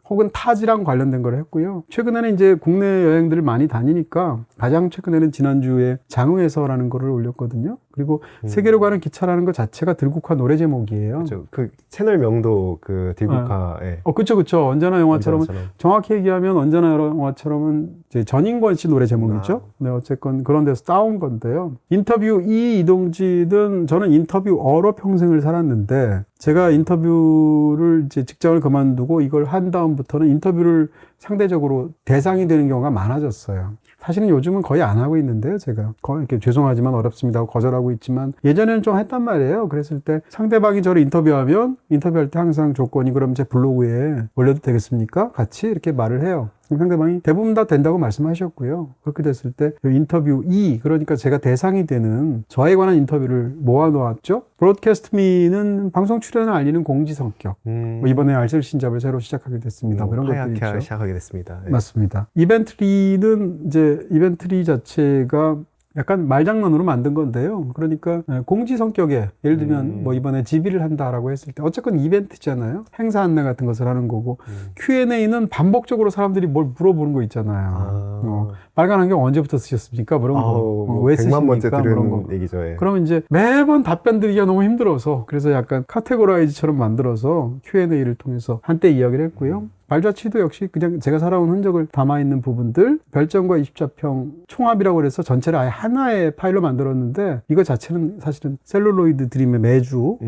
혹은 타지랑 관련된 걸 했고요. 최근에는 이제 국내 여행들을 많이 다니니까 가장 최근에는 지난주에 장흥에서라는 거를 올렸거든요. 그리고 세계로 가는 기차라는 것 자체가 들국화 노래 제목이에요. 그렇죠. 그 채널명도 그 들국화에. 그쵸. 언제나 영화처럼. 언제나처럼. 정확히 얘기하면 언제나 영화처럼은 이제 전인권 씨 노래 제목이죠. 네, 어쨌건 그런 데서 따온 건데요. 인터뷰 이동진은 저는 인터뷰어로 평생을 살았는데 제가 인터뷰를 이제 직장을 그만두고 이걸 한 다음부터는 인터뷰를 상대적으로 대상이 되는 경우가 많아졌어요. 사실은 요즘은 거의 안 하고 있는데요, 제가. 이렇게 죄송하지만 어렵습니다 하고 거절하고 있지만 예전에는 좀 했단 말이에요. 그랬을 때 상대방이 저를 인터뷰하면 인터뷰할 때 항상 조건이 그럼 제 블로그에 올려도 되겠습니까? 같이 이렇게 말을 해요. 상대방이 대부분 다 된다고 말씀하셨고요. 그렇게 됐을 때 인터뷰 2, 그러니까 제가 대상이 되는 저에 관한 인터뷰를 모아놓았죠. 브로드캐스트 미는 방송 출연을 알리는 공지 성격. 뭐 이번에 알쓸 신잡을 새로 시작하게 됐습니다. 뭐 이런 것도 있죠. 시작하게 됐습니다. 네. 맞습니다. 이벤트리는 이제 이벤트리 자체가 약간 말장난으로 만든 건데요. 그러니까 공지 성격에 예를 들면 뭐 이번에 GB를 한다라고 했을 때 어쨌건 이벤트잖아요. 행사 안내 같은 것을 하는 거고 Q&A는 반복적으로 사람들이 뭘 물어보는 거 있잖아요. 빨간 안경 언제부터 쓰셨습니까? 그런 거. 왜 100만 번째 쓰십니까? 들은 그런 거. 얘기죠. 예. 그러면 이제 매번 답변 드리기가 너무 힘들어서 그래서 약간 카테고라이즈처럼 만들어서 Q&A를 통해서 한때 이야기를 했고요. 발자취도 역시 그냥 제가 살아온 흔적을 담아있는 부분들, 별점과 24평 총합이라고 그래서 전체를 아예 하나의 파일로 만들었는데 이거 자체는 사실은 셀룰로이드 드림에 매주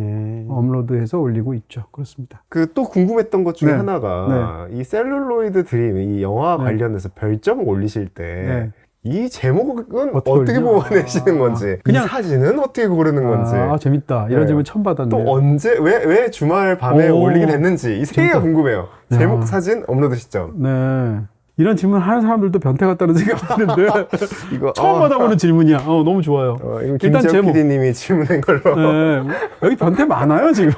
업로드해서 올리고 있죠. 그렇습니다. 그 또 궁금했던 것 중에 네. 하나가 이 셀룰로이드 드림, 이 영화 관련해서 별점을 올리실 때 이 제목은 어떻게 뽑아내시는 건지, 그냥 이 사진은 어떻게 고르는 건지. 재밌다. 이런 질문 처음 받았네요. 또 언제, 왜 주말 밤에 올리게 됐는지 이 세 개가 궁금해요. 제목, 사진, 업로드 시점. 네. 이런 질문 하는 사람들도 변태 같다는 생각이 드는데 이거 처음 받아보는 질문이야. 너무 좋아요. 일단 제목 PD님이 질문한 걸로. 네. 여기 변태 많아요 지금.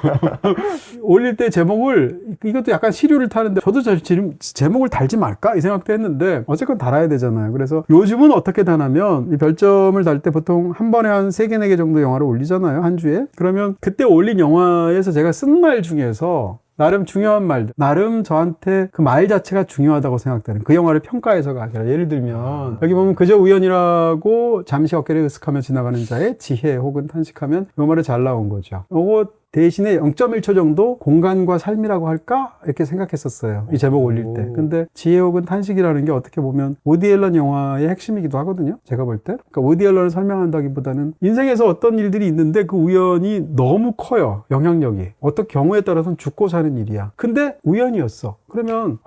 올릴 때 제목을 이것도 약간 시류를 타는데 저도 지금 제목을 달지 말까 이 생각도 했는데 어쨌건 달아야 되잖아요. 그래서 요즘은 어떻게 다냐면 이 별점을 달 때 보통 한 번에 한 3개, 4개 정도 영화를 올리잖아요. 한 주에. 그러면 그때 올린 영화에서 제가 쓴 말 중에서 나름 중요한 말들, 나름 저한테 그 말 자체가 중요하다고 생각되는 그 영화를 평가해서가 아니라 예를 들면 여기 보면 그저 우연이라고 잠시 어깨를 으쓱하며 지나가는 자의 지혜 혹은 탄식하면 이 말이 잘 나온 거죠. 요거 대신에 0.1초 정도 공간과 삶이라고 할까? 이렇게 생각했었어요. 이 제목 올릴 때. 근데 지혜 혹은 탄식이라는 게 어떻게 보면 오디 앨런 영화의 핵심이기도 하거든요. 제가 볼 때. 그러니까 오디 앨런을 설명한다기보다는 인생에서 어떤 일들이 있는데 그 우연이 너무 커요. 영향력이. 어떤 경우에 따라서는 죽고 사는 일이야. 근데 우연이었어. 그러면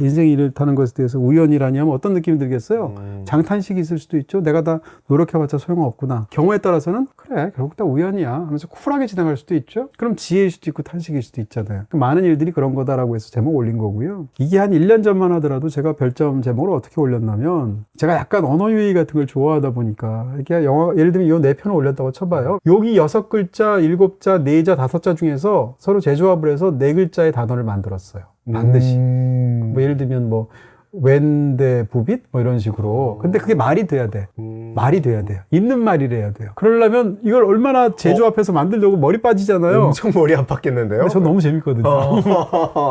인생이 이렇다는 것에 대해서 우연이라니 하면 어떤 느낌이 들겠어요? 장탄식이 있을 수도 있죠. 내가 다 노력해봤자 소용없구나. 경우에 따라서는 그래 결국 다 우연이야 하면서 쿨하게 지나갈 수도 있죠. 그럼 지혜일 수도 있고 탄식일 수도 있잖아요. 많은 일들이 그런 거다라고 해서 제목 올린 거고요. 이게 한 1년 전만 하더라도 제가 별점 제목을 어떻게 올렸냐면 제가 약간 언어 유희 같은 걸 좋아하다 보니까 이렇게 영화 예를 들면 이 4편을 올렸다고 쳐봐요. 여기 6글자, 7자, 4자, 5자 중에서 서로 재조합을 해서 4글자의 단어를 만들었어요. 반드시. 뭐 예를 들면 뭐 웬데 부빗 뭐 이런 식으로. 근데 그게 말이 돼야 돼. 말이 돼야 돼요. 있는 말이래야 돼요. 그러려면 이걸 얼마나 제조합해서 만들려고 머리 빠지잖아요. 엄청 머리 아팠겠는데요? 전 너무 재밌거든요.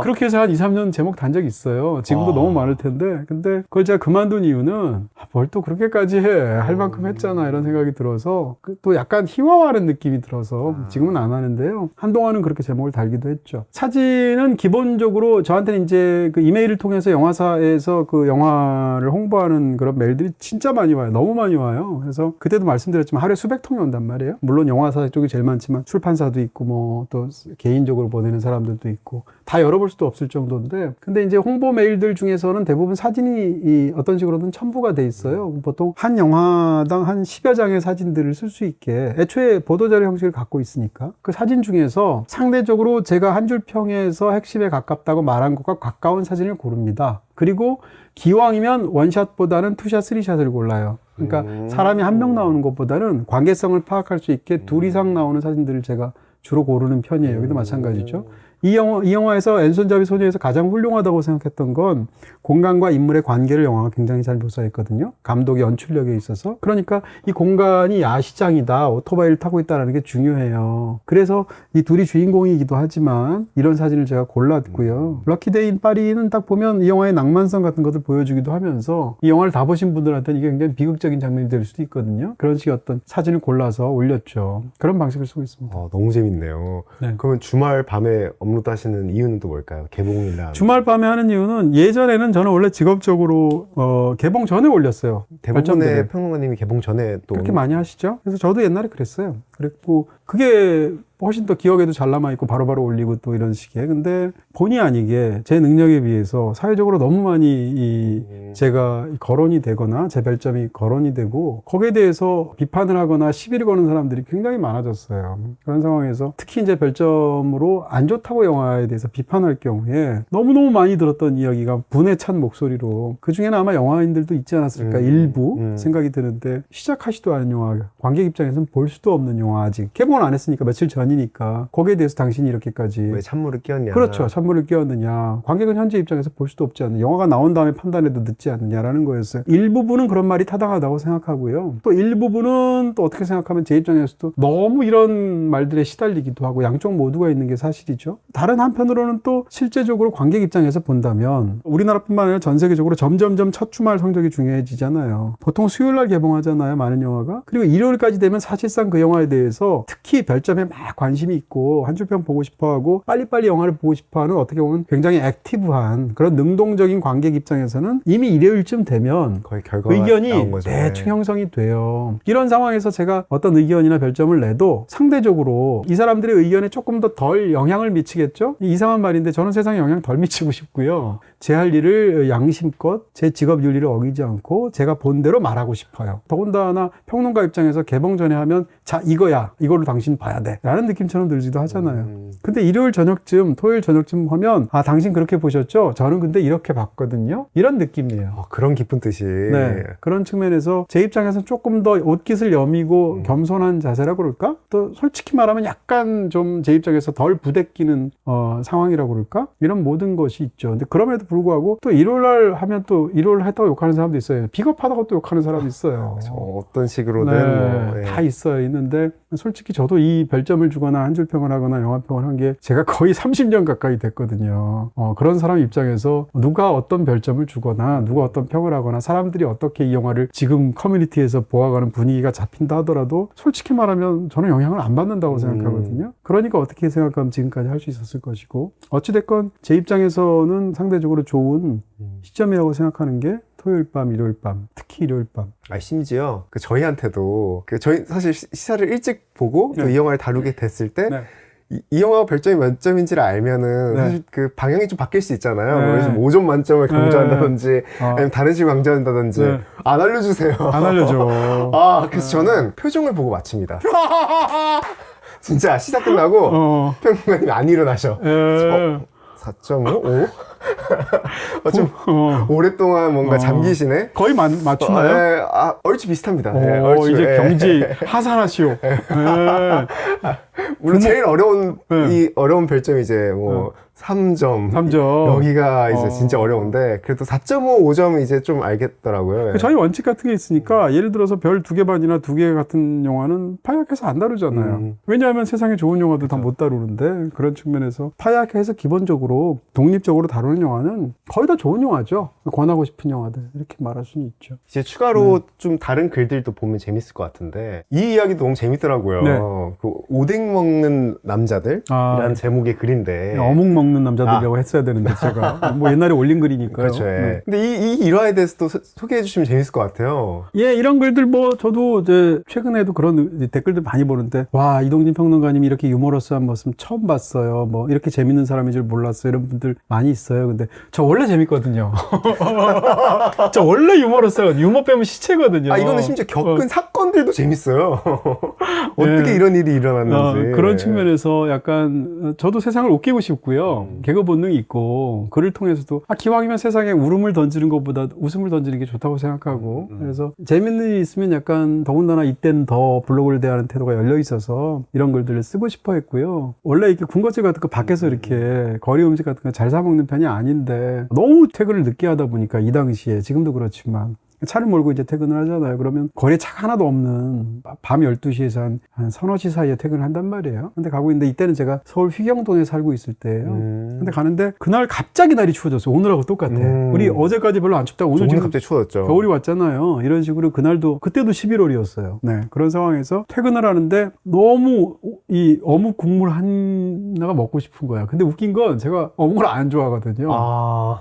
그렇게 해서 한 2, 3년 제목 단 적이 있어요. 지금도 너무 많을 텐데. 근데 그걸 제가 그만둔 이유는 뭘 또 그렇게까지 해. 할 만큼 했잖아. 이런 생각이 들어서 또 약간 희화화하는 느낌이 들어서 지금은 안 하는데요. 한동안은 그렇게 제목을 달기도 했죠. 사진은 기본적으로 저한테는 이제 그 이메일을 통해서 영화사에서 그 영화를 홍보하는 그런 메일들이 진짜 많이 와요. 너무 많이 와요. 그래서 그때도 말씀드렸지만 하루에 수백 통이 온단 말이에요. 물론 영화사 쪽이 제일 많지만 출판사도 있고 뭐 또 개인적으로 보내는 사람들도 있고 다 열어볼 수도 없을 정도인데 근데 이제 홍보 메일들 중에서는 대부분 사진이 어떤 식으로든 첨부가 돼 있어요. 보통 한 영화당 한 10여 장의 사진들을 쓸 수 있게 애초에 보도자료 형식을 갖고 있으니까 그 사진 중에서 상대적으로 제가 한 줄 평에서 핵심에 가깝다고 말한 것과 가까운 사진을 고릅니다. 그리고 기왕이면 원샷보다는 투샷, 쓰리샷을 골라요. 그러니까 사람이 한 명 나오는 것보다는 관계성을 파악할 수 있게 둘 이상 나오는 사진들을 제가 주로 고르는 편이에요. 여기도 마찬가지죠. 이 영화에서 앤손잡이 소녀에서 가장 훌륭하다고 생각했던 건 공간과 인물의 관계를 영화가 굉장히 잘 묘사했거든요. 감독의 연출력에 있어서. 그러니까 이 공간이 야시장이다. 오토바이를 타고 있다는 게 중요해요. 그래서 이 둘이 주인공이기도 하지만 이런 사진을 제가 골랐고요. 럭키데이 인 파리는 딱 보면 이 영화의 낭만성 같은 것을 보여주기도 하면서 이 영화를 다 보신 분들한테는 이게 굉장히 비극적인 장면이 될 수도 있거든요. 그런 식의 어떤 사진을 골라서 올렸죠. 그런 방식을 쓰고 있습니다. 너무 재밌네요. 네. 그러면 주말 밤에 업로드 하시는 이유는 또 뭘까요? 개봉일날. 주말 밤에 하는 이유는 예전에는 저는 원래 직업적으로 개봉 전에 올렸어요. 대부분의 별점들을. 평론가님이 개봉 전에 또 그렇게 많이 하시죠. 그래서 저도 옛날에 그랬어요. 그랬고 그게 훨씬 더 기억에도 잘 남아있고 바로바로 올리고 또 이런 식의. 근데 본의 아니게 제 능력에 비해서 사회적으로 너무 많이 제가 거론이 되거나 제 별점이 거론이 되고 거기에 대해서 비판을 하거나 시비를 거는 사람들이 굉장히 많아졌어요. 그런 상황에서 특히 이제 별점으로 안 좋다고 영화에 대해서 비판할 경우에 너무너무 많이 들었던 이야기가 분에 찬 목소리로 그중에는 아마 영화인들도 있지 않았을까 일부 생각이 드는데 시작하지도 않은 영화, 관객 입장에서는 볼 수도 없는 영화 아직 개봉을 안 했으니까 며칠 전이니까 거기에 대해서 당신이 이렇게까지 왜 찬물을 끼얹냐. 그렇죠. 찬물을 끼얹느냐. 관객은 현재 입장에서 볼 수도 없지 않느냐. 영화가 나온 다음에 판단해도 늦지 않느냐라는 거였어요. 일부분은 그런 말이 타당하다고 생각하고요. 또 일부분은 또 어떻게 생각하면 제 입장에서도 너무 이런 말들에 시달리기도 하고 양쪽 모두가 있는 게 사실이죠. 다른 한편으로는 또 실제적으로 관객 입장에서 본다면 우리나라뿐만 아니라 전 세계적으로 점점점 첫 주말 성적이 중요해지잖아요. 보통 수요일 날 개봉하잖아요. 많은 영화가. 그리고 일요일까지 되면 사실상 그 영화에 대해서 특히 별점에 막 관심이 있고 한 줄평 보고 싶어하고 빨리빨리 영화를 보고 싶어하는 어떻게 보면 굉장히 액티브한 그런 능동적인 관객 입장에서는 이미 일요일쯤 되면 거의 결과가 의견이 나온 거죠. 대충 형성이 돼요. 이런 상황에서 제가 어떤 의견이나 별점을 내도 상대적으로 이 사람들의 의견에 조금 더 덜 영향을 미치겠죠? 이상한 말인데 저는 세상에 영향 덜 미치고 싶고요. 제 할 일을 양심껏 제 직업 윤리를 어기지 않고 제가 본 대로 말하고 싶어요. 더군다나 평론가 입장에서 개봉 전에 하면 자 이거야 이거를 당신 봐야 돼 라는 느낌처럼 들지도 하잖아요. 근데 일요일 저녁쯤 토요일 저녁쯤 하면 아 당신 그렇게 보셨죠? 저는 근데 이렇게 봤거든요. 이런 느낌이에요. 그런 깊은 뜻이. 네, 그런 측면에서 제 입장에서는 조금 더 옷깃을 여미고 겸손한 자세라고 그럴까? 또 솔직히 말하면 약간 좀 제 입장에서 덜 부대끼는 상황이라고 그럴까? 이런 모든 것이 있죠. 근데 그럼에도 불구하고 또 일요일날 하면 또 일요일 했다고 욕하는 사람도 있어요. 비겁하다고 또 욕하는 사람도 있어요. 어떤 식으로든 네, 뭐, 예. 다 있어요. 있는데 솔직히 저도 이 별점을 주거나 한 줄 평을 하거나 영화평을 한 게 제가 거의 30년 가까이 됐거든요. 그런 사람 입장에서 누가 어떤 별점을 주거나 누가 어떤 평을 하거나 사람들이 어떻게 이 영화를 지금 커뮤니티에서 보아가는 분위기가 잡힌다 하더라도 솔직히 말하면 저는 영향을 안 받는다고 생각하거든요. 그러니까 어떻게 생각하면 지금까지 할 수 있었을 것이고 어찌됐건 제 입장에서는 상대적으로 좋은 시점이라고 생각하는 게 토요일 밤, 일요일 밤, 특히 일요일 밤. 심지어 저희한테도 저희 사실 시사를 일찍 보고 또 이 영화를 다루게 됐을 때 네. 이 영화 별점이 몇 점인지를 알면은 네. 사실 그 방향이 좀 바뀔 수 있잖아요. 네. 그래서 5점 만점을 강조한다든지 아니면 다른 식으로 강조한다든지 네. 안 알려주세요. 안 알려줘. 아, 그래서 저는 표정을 보고 맞춥니다. 진짜 시사 끝나고 평론가님이 안 일어나셔. 4.5? 좀 오랫동안 뭔가 잠기시네? 거의 맞추나요? 네, 얼추 비슷합니다. 네, 얼추, 이제 예. 경지 하산하시오. 예. 물론 제일 어려운, 네. 어려운 별점이 이제 뭐 3점. 3점. 여기가 이제 진짜 어려운데, 그래도 4.5, 5점은 이제 좀 알겠더라고요. 예. 저희 원칙 같은 게 있으니까 예를 들어서 별 2개 반이나 2개 같은 영화는 파약해서 안 다루잖아요. 왜냐하면 세상에 좋은 영화도 다 못 다루는데 그런 측면에서 파약해서 기본적으로 독립적으로 다루는 영화는 거의 다 좋은 영화죠. 권하고 싶은 영화들 이렇게 말할 수는 있죠. 이제 추가로 좀 다른 글들도 보면 재밌을 것 같은데 이 이야기도 너무 재밌더라고요. 네. 그 오뎅 먹는 남자들이라는 제목의 글인데 어묵 먹는 남자들이라고 했어야 되는데 제가 뭐 옛날에 올린 글이니까요. 그렇죠. 예. 근데 이 일화에 대해서 또 소개해 주시면 재밌을 것 같아요. 예, 이런 글들 뭐 저도 이제 최근에도 그런 댓글들 많이 보는데 와, 이동진 평론가님이 이렇게 유머러스한 모습 처음 봤어요. 뭐 이렇게 재밌는 사람인 줄 몰랐어요. 이런 분들 많이 있어요. 근데 저 원래 재밌거든요. 저 원래 유머러스하거든요. 유머 빼면 시체거든요. 이거는 심지어 겪은 사건들도 재밌어요. 어떻게 예. 이런 일이 일어났는지. 그런 측면에서 약간 저도 세상을 웃기고 싶고요. 개그 본능이 있고 글을 통해서도 기왕이면 세상에 울음을 던지는 것보다 웃음을 던지는 게 좋다고 생각하고 그래서 재밌는 일이 있으면 약간 더군다나 이때는 더 블로그를 대하는 태도가 열려 있어서 이런 글들을 쓰고 싶어 했고요. 원래 이렇게 군것질 같은 거 밖에서 이렇게 거리 음식 같은 거 잘 사 먹는 편이 아닌데 너무 퇴근을 늦게 하다 보니까 이 당시에 지금도 그렇지만 차를 몰고 이제 퇴근을 하잖아요. 그러면 거리에 차가 하나도 없는 밤 12시에서 한 서너 시 사이에 퇴근을 한단 말이에요. 근데 가고 있는데 이때는 제가 서울 휘경동에 살고 있을 때예요. 근데 가는데 그날 갑자기 날이 추워졌어요. 오늘하고 똑같아. 우리 어제까지 별로 안 춥다가 오늘 오늘 지금 갑자기 추워졌죠. 겨울이 왔잖아요. 이런 식으로 그때도 11월이었어요. 네. 그런 상황에서 퇴근을 하는데 너무 이 어묵 국물 하나가 먹고 싶은 거야. 근데 웃긴 건 제가 어묵을 안 좋아하거든요.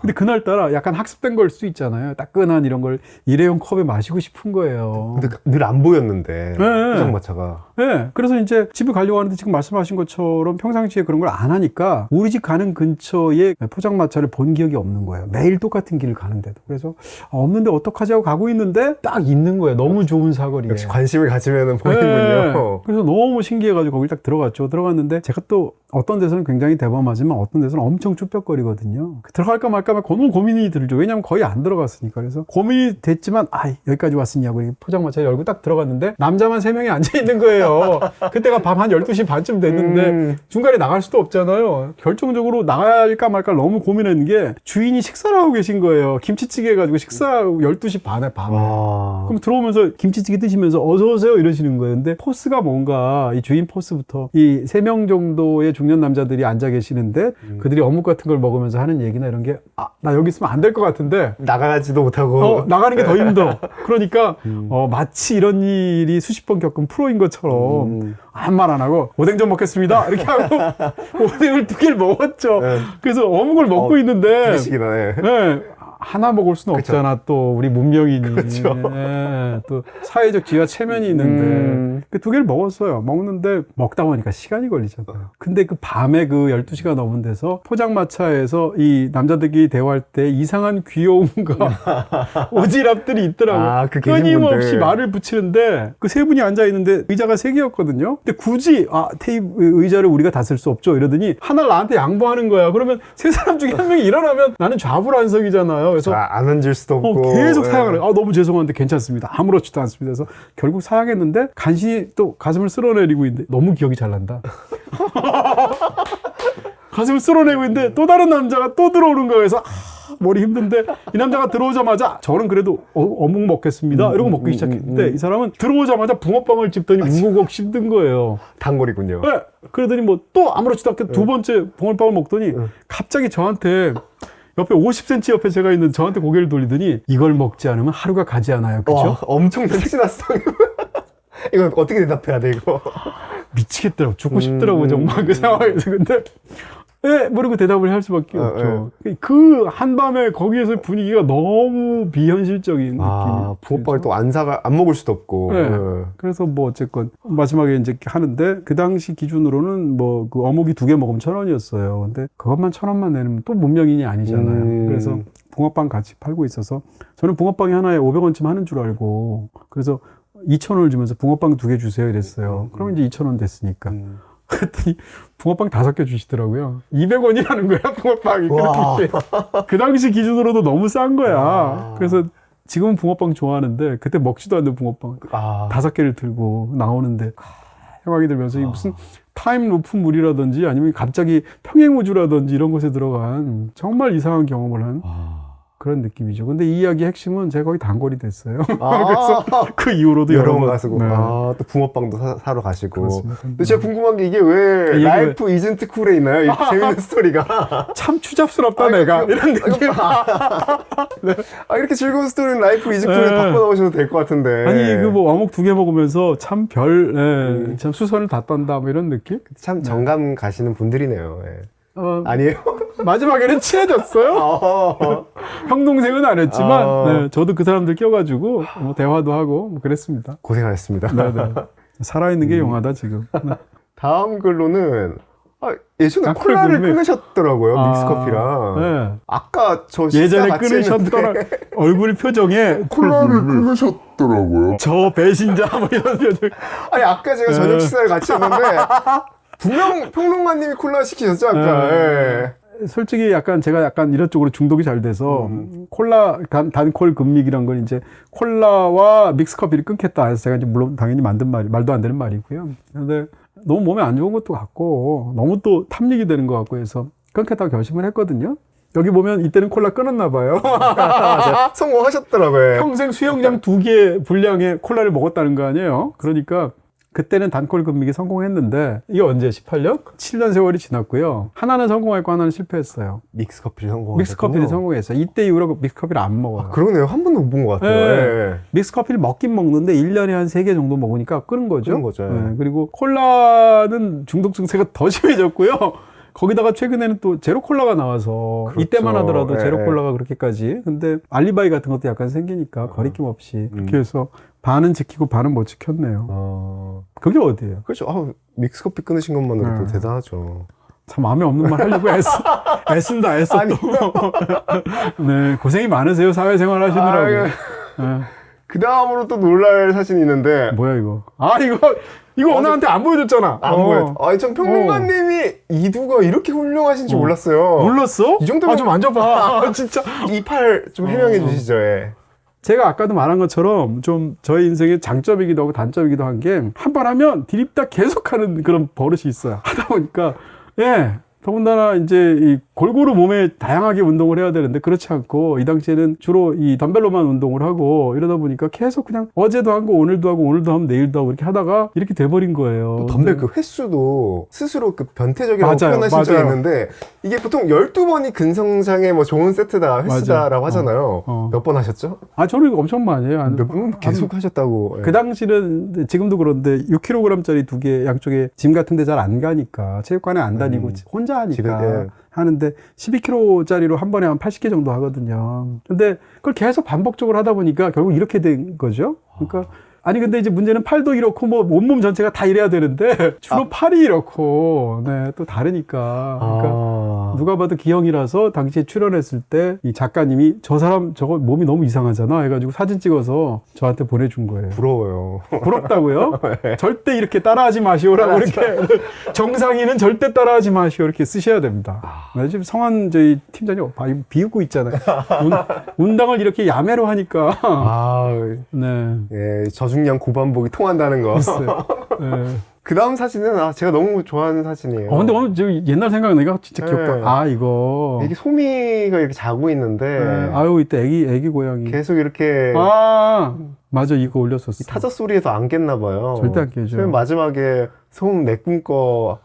근데 그날따라 약간 학습된 걸 수 있잖아요. 따끈한 이런 걸 일회용 컵에 마시고 싶은 거예요. 근데 늘 안 보였는데 네. 포장마차가. 네. 그래서 이제 집에 가려고 하는데 지금 말씀하신 것처럼 평상시에 그런 걸 안 하니까 우리 집 가는 근처에 포장마차를 본 기억이 없는 거예요. 매일 똑같은 길을 가는데도. 그래서 없는데 어떡하지 하고 가고 있는데 딱 있는 거예요. 너무 좋은 사거리에. 역시 관심을 가지면은 보이는군요. 네. 그래서 너무 신기해가지고 거기 딱 들어갔죠. 들어갔는데 제가 또 어떤 데서는 굉장히 대범하지만 어떤 데서는 엄청 쭈뼛거리거든요. 들어갈까 말까 너무 고민이 들죠. 왜냐면 거의 안 들어갔으니까. 그래서 고민이 됐지만 여기까지 왔으냐고 포장마차 열고 딱 들어갔는데 남자만 3명이 앉아있는 거예요. 그때가 밤 한 12시 반쯤 됐는데 중간에 나갈 수도 없잖아요. 결정적으로 나갈까 말까 너무 고민했는 게 주인이 식사를 하고 계신 거예요. 김치찌개 해가지고 식사 12시 반에 밤에. 그럼 들어오면서 김치찌개 드시면서 어서오세요 이러시는 거예요. 근데 포스가 뭔가 이 주인 포스부터 이 3명 정도의 중년 남자들이 앉아 계시는데 그들이 어묵 같은 걸 먹으면서 하는 얘기나 이런 게 나 여기 있으면 안 될 것 같은데 나가지도 못하고 나가는 게 더 힘들어. 그러니까 마치 이런 일이 수십 번 겪은 프로인 것처럼 아무 말 안 하고 오뎅 좀 먹겠습니다 이렇게 하고 오뎅을 2개를 먹었죠. 그래서 어묵을 먹고 있는데 네. 하나 먹을 수는 그쵸. 없잖아. 또 우리 문명인이 그쵸. 네, 또 사회적 지위와 체면이 있는데 그 2개를 먹었어요. 먹는데 먹다 보니까 시간이 걸리잖아요. 근데 그 밤에 그 12시가 넘은 데서 포장마차에서 이 남자들끼리 대화할 때 이상한 귀여움과 오지랖들이 있더라고요. 끊임없이 말을 붙이는데 그 3분이 앉아 있는데 의자가 3개였거든요. 근데 굳이 의자를 우리가 다 쓸 수 없죠 이러더니 하나를 나한테 양보하는 거야. 그러면 3사람 중에 1명이 일어나면 나는 좌불안석이잖아요. 그래서 안 앉을 수도 없고 계속 사양을 해요. 너무 죄송한데 괜찮습니다. 아무렇지도 않습니다. 그래서 결국 사양했는데 간신히 또 가슴을 쓸어내리고 있는데 너무 기억이 잘 난다. 가슴을 쓸어내고 있는데 또 다른 남자가 또 들어오는 거예요. 그래서 머리 힘든데 이 남자가 들어오자마자 저는 그래도 어묵 먹겠습니다. 이러고 먹기 시작했는데 이 사람은 들어오자마자 붕어빵을 집더니 우걱 씹는 거예요. 단골이군요. 네. 그러더니 뭐 또 아무렇지도 않게 2번째 붕어빵을 먹더니 갑자기 저한테 옆에 50cm 옆에 제가 있는 저한테 고개를 돌리더니 이걸 먹지 않으면 하루가 가지 않아요. 그죠? 엄청 특신났어. 이거 어떻게 대답해야 돼 이거? 미치겠더라고. 죽고 싶더라고 정말 그 상황에서. 근데 예, 모르고 대답을 할 수밖에 없죠. 그 한밤에 거기에서 분위기가 너무 비현실적인 느낌이에요. 붕어빵을 또 안 먹을 수도 없고. 네. 그래서 뭐 어쨌건 마지막에 이제 하는데 그 당시 기준으로는 뭐 그 어묵이 2개 먹으면 1,000원이었어요. 근데 그것만 1,000원만 내면 또 문명인이 아니잖아요. 그래서 붕어빵 같이 팔고 있어서 저는 붕어빵이 하나에 500원쯤 하는 줄 알고 그래서 2,000원을 주면서 붕어빵 2개 주세요 이랬어요. 그럼 이제 2,000원 됐으니까. 그랬더니 붕어빵 5개 주시더라고요. 200원이라는 거야, 붕어빵이. 그렇게. 그 당시 기준으로도 너무 싼 거야. 그래서 지금은 붕어빵 좋아하는데 그때 먹지도 않는 붕어빵 5개를 들고 나오는데 생각이 들면서 이게 무슨 타임루프물이라든지 아니면 갑자기 평행우주라든지 이런 곳에 들어간 정말 이상한 경험을 한 그런 느낌이죠. 근데 이 이야기의 핵심은 제가 거의 단골이 됐어요. 그래서 그 이후로도 여러 번 가시고. 네. 또 붕어빵도 사러 가시고. 그렇습니다. 근데 제가 궁금한 게 이게 왜 라이프 이즌트 쿨에 있나요? 이 재밌는 스토리가. 참 추잡스럽다 내가 이런 느낌. 이렇게 즐거운 스토리는 라이프 이즌트 쿨에 바꿔 나오셔도 될 것 같은데. 아니 그 뭐 어묵 2개 먹으면서 참 참 수선을 다 떤다 뭐 이런 느낌? 참 정감 가시는 분들이네요. 아니에요? 마지막에는 친해졌어요. 형 동생은 안 했지만 네, 저도 그 사람들 껴가지고 뭐 대화도 하고 뭐 그랬습니다. 고생하셨습니다. 네네. 살아있는 게 용하다 지금. 네. 다음 글로는 예전에 콜라를 끊으셨더라고요. 믹스커피랑. 네. 아까 저 식사 예전에 같이 끊으셨더라. 했는데. 얼굴 표정에 콜라를 끊으셨더라고요. 저 배신자 뭐 이런 표정. 아니 아까 제가 저녁 식사를 같이 했는데 분명 평론가님이 콜라 시키셨죠 아까. 예. 솔직히 약간 제가 약간 이런 쪽으로 중독이 잘 돼서 콜라 단콜 금믹이란 건 이제 콜라와 믹스커피를 끊겠다 해서 제가 이제 물론 당연히 만든 말도 안 되는 말이고요. 근데 너무 몸에 안 좋은 것도 같고 너무 또 탐닉이 되는 것 같고 해서 끊겠다고 결심을 했거든요. 여기 보면 이때는 콜라 끊었나 봐요. 성공하셨더라고요. 평생 수영장 2개 분량의 콜라를 먹었다는 거 아니에요. 그러니까 그때는 단콜 금믹이 성공했는데 이게 언제 18년? 7년 세월이 지났고요. 하나는 성공했고 하나는 실패했어요. 믹스커피를 성공하셨군요. 믹스커피를 성공했어요. 이때 이후로 믹스커피를 안 먹어요. 그러네요. 한 번도 못 본 것 같아요. 네. 예. 믹스커피를 먹긴 먹는데 1년에 한 3개 정도 먹으니까 끊은 거죠. 끊은 거죠. 네. 그리고 콜라는 중독 증세가 더 심해졌고요. 거기다가 최근에는 또 제로 콜라가 나와서 그렇죠. 이때만 하더라도 네. 제로 콜라가 그렇게까지. 근데 알리바이 같은 것도 약간 생기니까 거리낌 없이 그렇게 해서 반은 지키고 반은 못 지켰네요. 그게 어디예요? 그렇죠. 믹스커피 끊으신 것만으로도 대단하죠. 참 마음에 없는 말 하려고 애쓴다 애써 또. 네, 고생이 많으세요 사회생활 하시느라고. 네. 그 다음으로 또 놀랄 사진이 있는데 뭐야 이거? 이거 오늘한테 안 보여줬잖아. 안 보여. 아니 전 평론가님이 이두가 이렇게 훌륭하신지 몰랐어요. 몰랐어? 이 정도면 좀 만져봐. 진짜. 이 팔 좀 해명해 주시죠. 예. 제가 아까도 말한 것처럼 좀 저희 인생의 장점이기도 하고 단점이기도 한 게 한 번 하면 디립다 계속하는 그런 버릇이 있어요. 하다 보니까 더군다나 이제 이 골고루 몸에 다양하게 운동을 해야 되는데 그렇지 않고 이 당시에는 주로 이 덤벨로만 운동을 하고 이러다 보니까 계속 그냥 어제도 하고 오늘도 하고 오늘도 하면 내일도 하고 이렇게 하다가 이렇게 돼버린 거예요. 덤벨 그 횟수도 스스로 그 변태적이라고 맞아요, 표현하신 적이 맞아요. 있는데 이게 보통 12번이 근성장의 뭐 좋은 세트다 횟수다라고 하잖아요. 몇 번 하셨죠? 저는 이거 엄청 많이 해요. 몇 번 계속 하셨다고. 예. 그 당시는 지금도 그런데 6kg짜리 2개 양쪽에 짐 같은 데 잘 안 가니까 체육관에 안 다니고 혼자 하니까 지금, 하는데 12kg짜리로 한 번에 한 80개 정도 하거든요. 근데 그걸 계속 반복적으로 하다 보니까 결국 이렇게 된 거죠. 그러니까 아니 근데 이제 문제는 팔도 이렇고 뭐 온몸 전체가 다 이래야 되는데 주로 팔이 이렇고 또 다르니까 그러니까 누가 봐도 기형이라서 당시에 출연했을 때 이 작가님이 저 사람 저거 몸이 너무 이상하잖아 해가지고 사진 찍어서 저한테 보내준 거예요. 부러워요. 부럽다고요? 절대 이렇게 따라하지 마시오라고 이렇게 정상인은 절대 따라하지 마시오 이렇게 쓰셔야 됩니다. 지금 성한 저희 팀장님 비웃고 있잖아요. 운당을 이렇게 야매로 하니까 네. 예, 저중량 고반복이 통한다는 거. 네. 그 다음 사진은 제가 너무 좋아하는 사진이에요. 근데 오늘 저 옛날 생각나니까 진짜 귀엽다. 이거. 이게 소미가 이렇게 자고 있는데. 이때 애기 고양이. 계속 이렇게. 맞아, 이거 올렸었어. 타자 소리에서 안 깼나 봐요. 절대 안 깨죠. 맨 마지막에 소음 내 꿈꿔.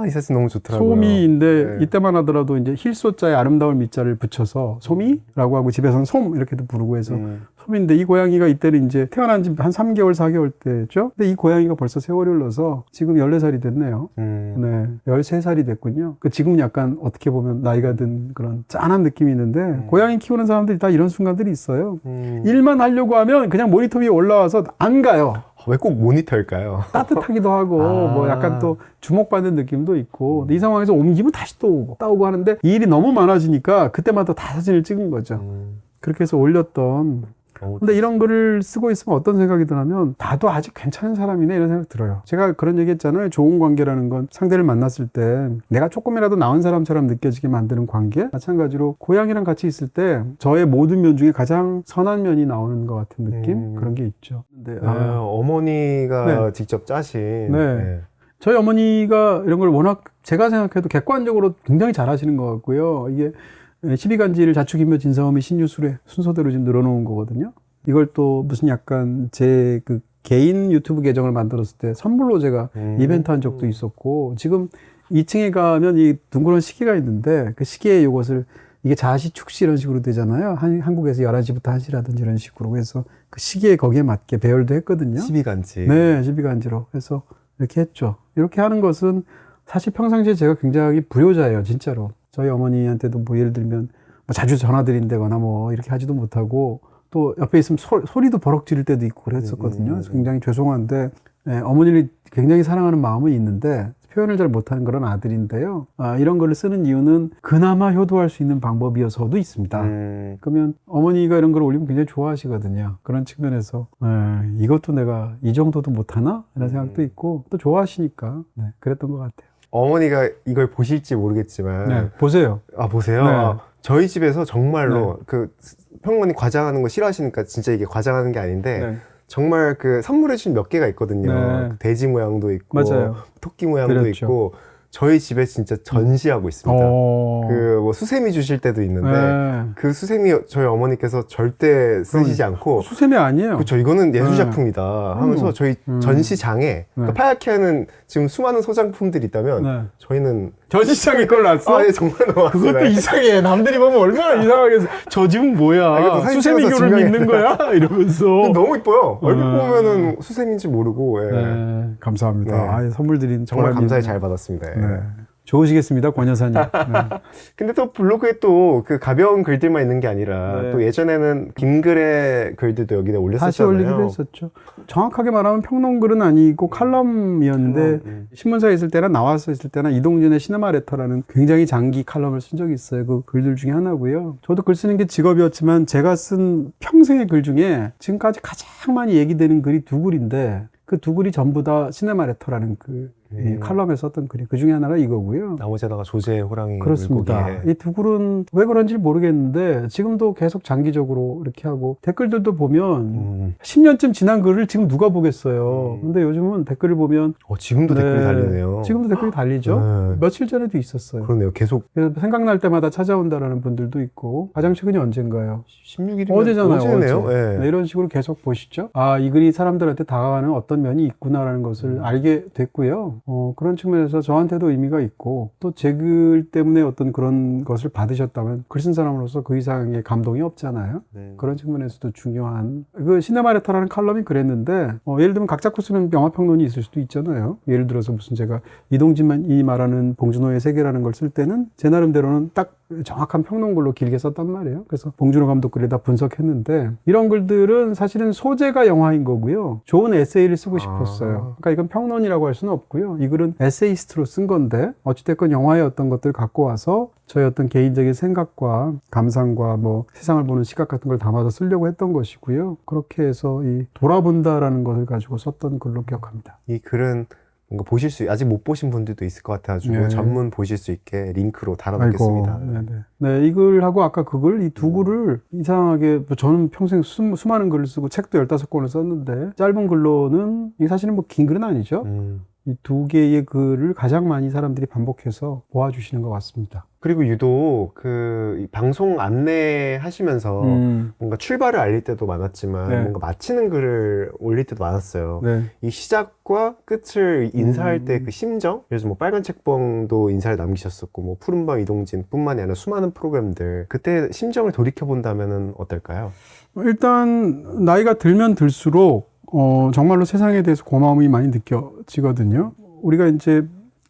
이 사진 너무 좋더라고요. 소미인데 이때만 하더라도 이제 힐소자에 아름다울 미자를 붙여서 소미라고 하고 집에서는 솜 이렇게도 부르고 해서 처음인데 이 고양이가 이때는 이제 태어난 지 한 3개월, 4개월 때죠. 근데 이 고양이가 벌써 세월이 흘러서 지금 14살이 됐네요. 네, 13살이 됐군요. 그 지금은 약간 어떻게 보면 나이가 든 그런 짠한 느낌이 있는데 고양이 키우는 사람들이 다 이런 순간들이 있어요. 일만 하려고 하면 그냥 모니터 위에 올라와서 안 가요. 왜 꼭 모니터일까요? 따뜻하기도 하고 뭐 약간 또 주목받는 느낌도 있고 근데 이 상황에서 옮기면 다시 또 오고 따오고 하는데 이 일이 너무 많아지니까 그때마다 다 사진을 찍은 거죠. 그렇게 해서 올렸던 근데 이런 글을 쓰고 있으면 어떤 생각이 드냐면 나도 아직 괜찮은 사람이네 이런 생각 들어요. 제가 그런 얘기 했잖아요. 좋은 관계라는 건 상대를 만났을 때 내가 조금이라도 나은 사람처럼 느껴지게 만드는 관계. 마찬가지로 고양이랑 같이 있을 때 저의 모든 면 중에 가장 선한 면이 나오는 것 같은 느낌? 그런 게 있죠. 근데 어머니가 직접 짜신 저희 어머니가 이런 걸 워낙 제가 생각해도 객관적으로 굉장히 잘하시는 것 같고요. 이게 12간지를 자축인묘 진사오미 신유술의 순서대로 지금 늘어놓은 거거든요. 이걸 또 무슨 약간 제 그 개인 유튜브 계정을 만들었을 때 선물로 제가 이벤트 한 적도 있었고 지금 2층에 가면 이 둥그런 시계가 있는데 그 시계에 이것을 이게 자시 축시 이런 식으로 되잖아요. 한국에서 11시부터 1시라든지 이런 식으로. 그래서 그 시계에 거기에 맞게 배열도 했거든요. 12간지. 네, 12간지로. 그래서 이렇게 했죠. 이렇게 하는 것은 사실 평상시에 제가 굉장히 불효자예요, 진짜로. 저희 어머니한테도 뭐 예를 들면 뭐 자주 전화드린다거나 뭐 이렇게 하지도 못하고 또 옆에 있으면 소리도 버럭 지를 때도 있고 그랬었거든요. 그래서 굉장히 죄송한데 어머니를 굉장히 사랑하는 마음은 있는데 표현을 잘 못하는 그런 아들인데요. 이런 글을 쓰는 이유는 그나마 효도할 수 있는 방법이어서도 있습니다. 그러면 어머니가 이런 걸 올리면 굉장히 좋아하시거든요. 그런 측면에서 이것도 내가 이 정도도 못하나? 이런 생각도 있고 또 좋아하시니까 그랬던 것 같아요. 어머니가 이걸 보실지 모르겠지만 보세요. 보세요. 네. 저희 집에서 정말로 그 평론이 과장하는 거 싫어하시니까 진짜 이게 과장하는 게 아닌데 정말 그 선물해 주신 몇 개가 있거든요. 그 돼지 모양도 있고 맞아요. 토끼 모양도 그렇죠. 있고 저희 집에 진짜 전시하고 있습니다. 그 뭐 수세미 주실 때도 있는데 그 수세미 저희 어머니께서 절대 쓰시지 않고 수세미 아니에요. 그렇죠. 이거는 예술 작품이다 하면서 저희 전시장에 그러니까 파랗게 하는 지금 수많은 소장품들이 있다면 저희는 전시장에 걸 놨어? 예, 정말 너무 그것도 이상해. 남들이 보면 얼마나 이상하게 저 집은 뭐야? 수세미교를 믿는 거야? 이러면서 너무 이뻐요. 얼핏 보면은 수세미인지 모르고. 감사합니다. 선물 드린 정말 감사히 잘 받았습니다. 좋으시겠습니다, 권 여사님. 근데 또 블로그에 또 그 가벼운 글들만 있는 게 아니라 또 예전에는 긴 글의 글들도 여기다 올렸었잖아요. 다시 올리기도 했었죠. 정확하게 말하면 평론글은 아니고 칼럼이었는데 신문사에 있을 때나 나와서 있을 때나 이동진의 시네마 레터라는 굉장히 장기 칼럼을 쓴 적이 있어요. 그 글들 중에 하나고요. 저도 글 쓰는 게 직업이었지만 제가 쓴 평생의 글 중에 지금까지 가장 많이 얘기되는 글이 두 글인데 그 두 글이 전부 다 시네마 레터라는 이 칼럼에 썼던 글이 그 중에 하나가 이거고요. 나머지다가 조제 호랑이 그렇습니다. 이 두 글은 왜 그런지 모르겠는데 지금도 계속 장기적으로 이렇게 하고 댓글들도 보면 10년쯤 지난 글을 지금 누가 보겠어요. 근데 요즘은 댓글을 보면 지금도 댓글이 달리네요. 지금도 댓글이 달리죠. 며칠 전에도 있었어요. 그러네요. 계속 그래서 생각날 때마다 찾아온다라는 분들도 있고 가장 최근이 언젠가요? 16일이면 어제잖아요. 어제네요. 어제. 이런 식으로 계속 보시죠. 이 글이 사람들한테 다가가는 어떤 면이 있구나라는 것을 알게 됐고요. 그런 측면에서 저한테도 의미가 있고 또 제 글 때문에 어떤 그런 것을 받으셨다면 글 쓴 사람으로서 그 이상의 감동이 없잖아요. 그런 측면에서도 중요한 그 시네마 레터라는 칼럼이 그랬는데 예를 들면 각 잡고 쓰는 영화평론이 있을 수도 있잖아요. 예를 들어서 무슨 제가 이동진이 말하는 봉준호의 세계라는 걸 쓸 때는 제 나름대로는 딱 정확한 평론글로 길게 썼단 말이에요. 그래서 봉준호 감독 글에 다 분석했는데 이런 글들은 사실은 소재가 영화인 거고요. 좋은 에세이를 쓰고 싶었어요. 그러니까 이건 평론이라고 할 수는 없고요. 이 글은 에세이스트로 쓴 건데 어찌됐건 영화의 어떤 것들을 갖고 와서 저의 어떤 개인적인 생각과 감상과 뭐 세상을 보는 시각 같은 걸 담아서 쓰려고 했던 것이고요. 그렇게 해서 이 돌아본다라는 것을 가지고 썼던 글로 기억합니다. 이 글은 뭔가 아직 못 보신 분들도 있을 것 같아가지고 전문 보실 수 있게 링크로 달아놓겠습니다. 이 글하고 아까 그 글, 이 두 글을 이상하게 저는 평생 수많은 글을 쓰고 책도 15권을 썼는데 짧은 글로는 이게 사실은 뭐 긴 글은 아니죠. 이 두 개의 글을 가장 많이 사람들이 반복해서 모아주시는 것 같습니다. 그리고 유독 이 방송 안내 하시면서 뭔가 출발을 알릴 때도 많았지만 네. 뭔가 마치는 글을 올릴 때도 많았어요. 네. 이 시작과 끝을 인사할 때 그 심정? 그래서 뭐 빨간 책봉도 인사를 남기셨었고 뭐 푸른밤 이동진 뿐만이 아니라 수많은 프로그램들 그때 심정을 돌이켜 본다면 어떨까요? 일단 나이가 들면 들수록 정말로 세상에 대해서 고마움이 많이 느껴지거든요. 우리가 이제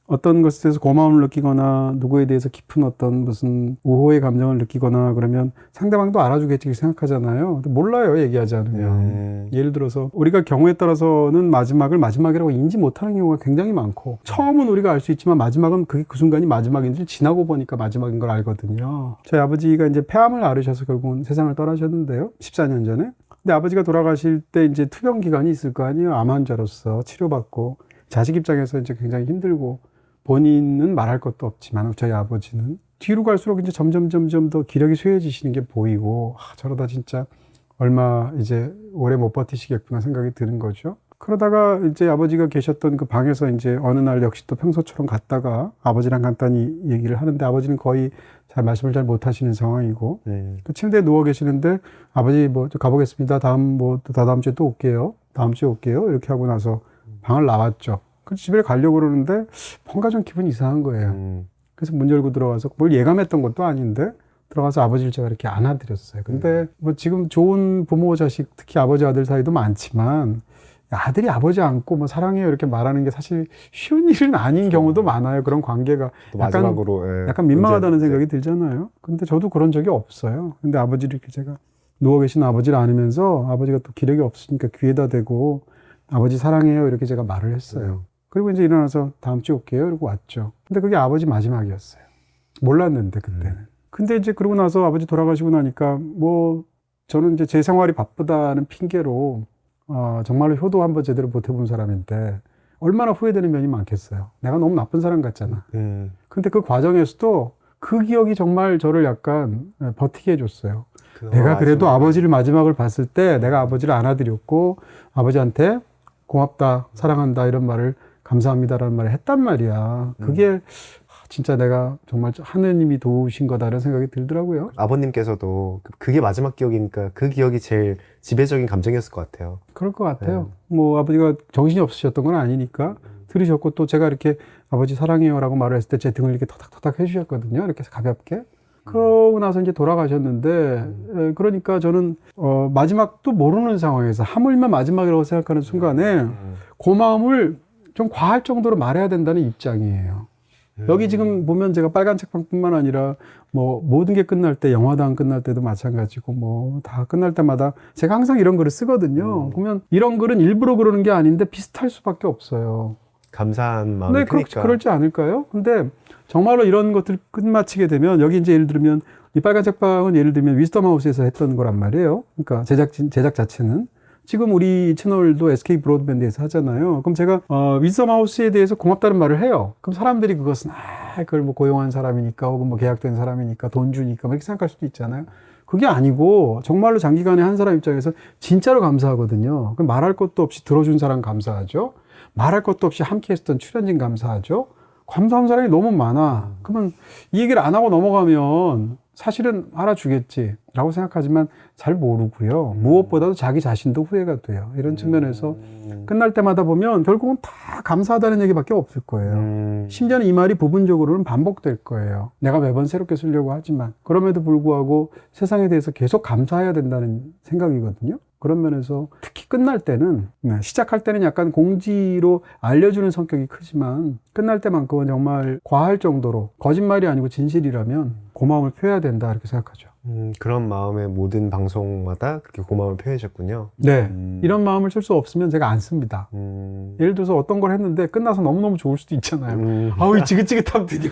어떤 것에 대해서 고마움을 느끼거나 누구에 대해서 깊은 어떤 무슨 우호의 감정을 느끼거나 그러면 상대방도 알아주겠지 생각하잖아요. 근데 몰라요, 얘기하지 않으면. 예를 들어서 우리가 경우에 따라서는 마지막을 마지막이라고 인지 못하는 경우가 굉장히 많고 처음은 우리가 알 수 있지만 마지막은 그게 그 순간이 마지막인지 지나고 보니까 마지막인 걸 알거든요. 저희 아버지가 이제 폐암을 앓으셔서 결국은 세상을 떠나셨는데요. 14년 전에. 근데 아버지가 돌아가실 때 이제 투병 기간이 있을 거 아니에요. 암 환자로서 치료받고 자식 입장에서 이제 굉장히 힘들고 본인은 말할 것도 없지만 저희 아버지는 뒤로 갈수록 이제 점점 더 기력이 쇠해지시는 게 보이고 저러다 진짜 얼마 이제 오래 못 버티시겠구나 생각이 드는 거죠. 그러다가 이제 아버지가 계셨던 그 방에서 이제 어느 날 역시 또 평소처럼 갔다가 아버지랑 간단히 얘기를 하는데 아버지는 거의 말씀을 잘 못하시는 상황이고 그 침대에 누워 계시는데 아버지 뭐 가보겠습니다. 다음 주에 또 올게요. 다음 주에 올게요. 이렇게 하고 나서 방을 나왔죠. 그 집에 가려고 그러는데 뭔가 좀 기분이 이상한 거예요. 그래서 문 열고 들어가서 뭘 예감했던 것도 아닌데 들어가서 아버지를 제가 이렇게 안아드렸어요. 근데 뭐 지금 좋은 부모 자식 특히 아버지 아들 사이도 많지만 아들이 아버지 안고 뭐 사랑해요 이렇게 말하는 게 사실 쉬운 일은 아닌 경우도 많아요. 그런 관계가 마지막으로 약간 민망하다는 생각이 들잖아요. 근데 저도 그런 적이 없어요. 근데 아버지를 이렇게 제가 누워 계신 아버지를 안으면서 아버지가 또 기력이 없으니까 귀에다 대고 아버지 사랑해요 이렇게 제가 말을 했어요. 그리고 이제 일어나서 다음 주에 올게요 이러고 왔죠. 근데 그게 아버지 마지막이었어요. 몰랐는데 그때는. 근데 이제 그러고 나서 아버지 돌아가시고 나니까 뭐 저는 이제 제 생활이 바쁘다는 핑계로 정말로 효도 한번 제대로 못 해본 사람인데 얼마나 후회되는 면이 많겠어요. 내가 너무 나쁜 사람 같잖아. 근데 그 과정에서도 그 기억이 정말 저를 약간 버티게 해줬어요. 내가 그래도 아버지를 마지막을 봤을 때 내가 아버지를 안아드렸고 아버지한테 고맙다, 사랑한다 이런 말을 감사합니다라는 말을 했단 말이야. 그게 진짜 내가 정말 하느님이 도우신 거다라는 생각이 들더라고요. 아버님께서도 그게 마지막 기억이니까 그 기억이 제일 지배적인 감정이었을 것 같아요. 그럴 것 같아요. 뭐 아버지가 정신이 없으셨던 건 아니니까 들으셨고 또 제가 이렇게 아버지 사랑해요라고 말을 했을 때 제 등을 이렇게 토닥토닥 해주셨거든요. 이렇게 가볍게. 그러고 나서 이제 돌아가셨는데 그러니까 저는 마지막도 모르는 상황에서 하물며 마지막이라고 생각하는 순간에 고마움을 좀 과할 정도로 말해야 된다는 입장이에요. 여기 지금 보면 제가 빨간 책방뿐만 아니라 뭐 모든 게 끝날 때 영화당 끝날 때도 마찬가지고 뭐 다 끝날 때마다 제가 항상 이런 글을 쓰거든요. 보면 이런 글은 일부러 그러는 게 아닌데 비슷할 수밖에 없어요. 감사한 마음이 네, 크니까. 그럴지 않을까요? 근데 정말로 이런 것들 끝마치게 되면 여기 이제 예를 들면 이 빨간 책방은 예를 들면 위스덤 하우스에서 했던 거란 말이에요. 그러니까 제작 자체는 지금 우리 채널도 SK 브로드밴드에서 하잖아요. 그럼 제가 위스덤 하우스에 대해서 고맙다는 말을 해요. 그럼 사람들이 그것은 그걸 뭐 고용한 사람이니까 혹은 뭐 계약된 사람이니까 돈 주니까 뭐 이렇게 생각할 수도 있잖아요. 그게 아니고 정말로 장기간에 한 사람 입장에서 진짜로 감사하거든요. 그럼 말할 것도 없이 들어준 사람 감사하죠. 말할 것도 없이 함께 했던 출연진 감사하죠. 감사한 사람이 너무 많아. 그러면 이 얘기를 안 하고 넘어가면 사실은 알아주겠지라고 생각하지만 잘 모르고요. 무엇보다도 자기 자신도 후회가 돼요. 이런 측면에서 끝날 때마다 보면 결국은 다 감사하다는 얘기밖에 없을 거예요. 심지어는 이 말이 부분적으로는 반복될 거예요. 내가 매번 새롭게 쓰려고 하지만 그럼에도 불구하고 세상에 대해서 계속 감사해야 된다는 생각이거든요. 그런 면에서 특히 끝날 때는 시작할 때는 약간 공지로 알려주는 성격이 크지만 끝날 때만큼은 정말 과할 정도로 거짓말이 아니고 진실이라면 고마움을 표해야 된다 이렇게 생각하죠. 그런 마음에 모든 방송마다 그렇게 고마움을 표해주셨군요. 네. 이런 마음을 쓸 수 없으면 제가 안 씁니다. 예를 들어서 어떤 걸 했는데 끝나서 너무너무 좋을 수도 있잖아요. 아우, 지긋지긋하면 드디어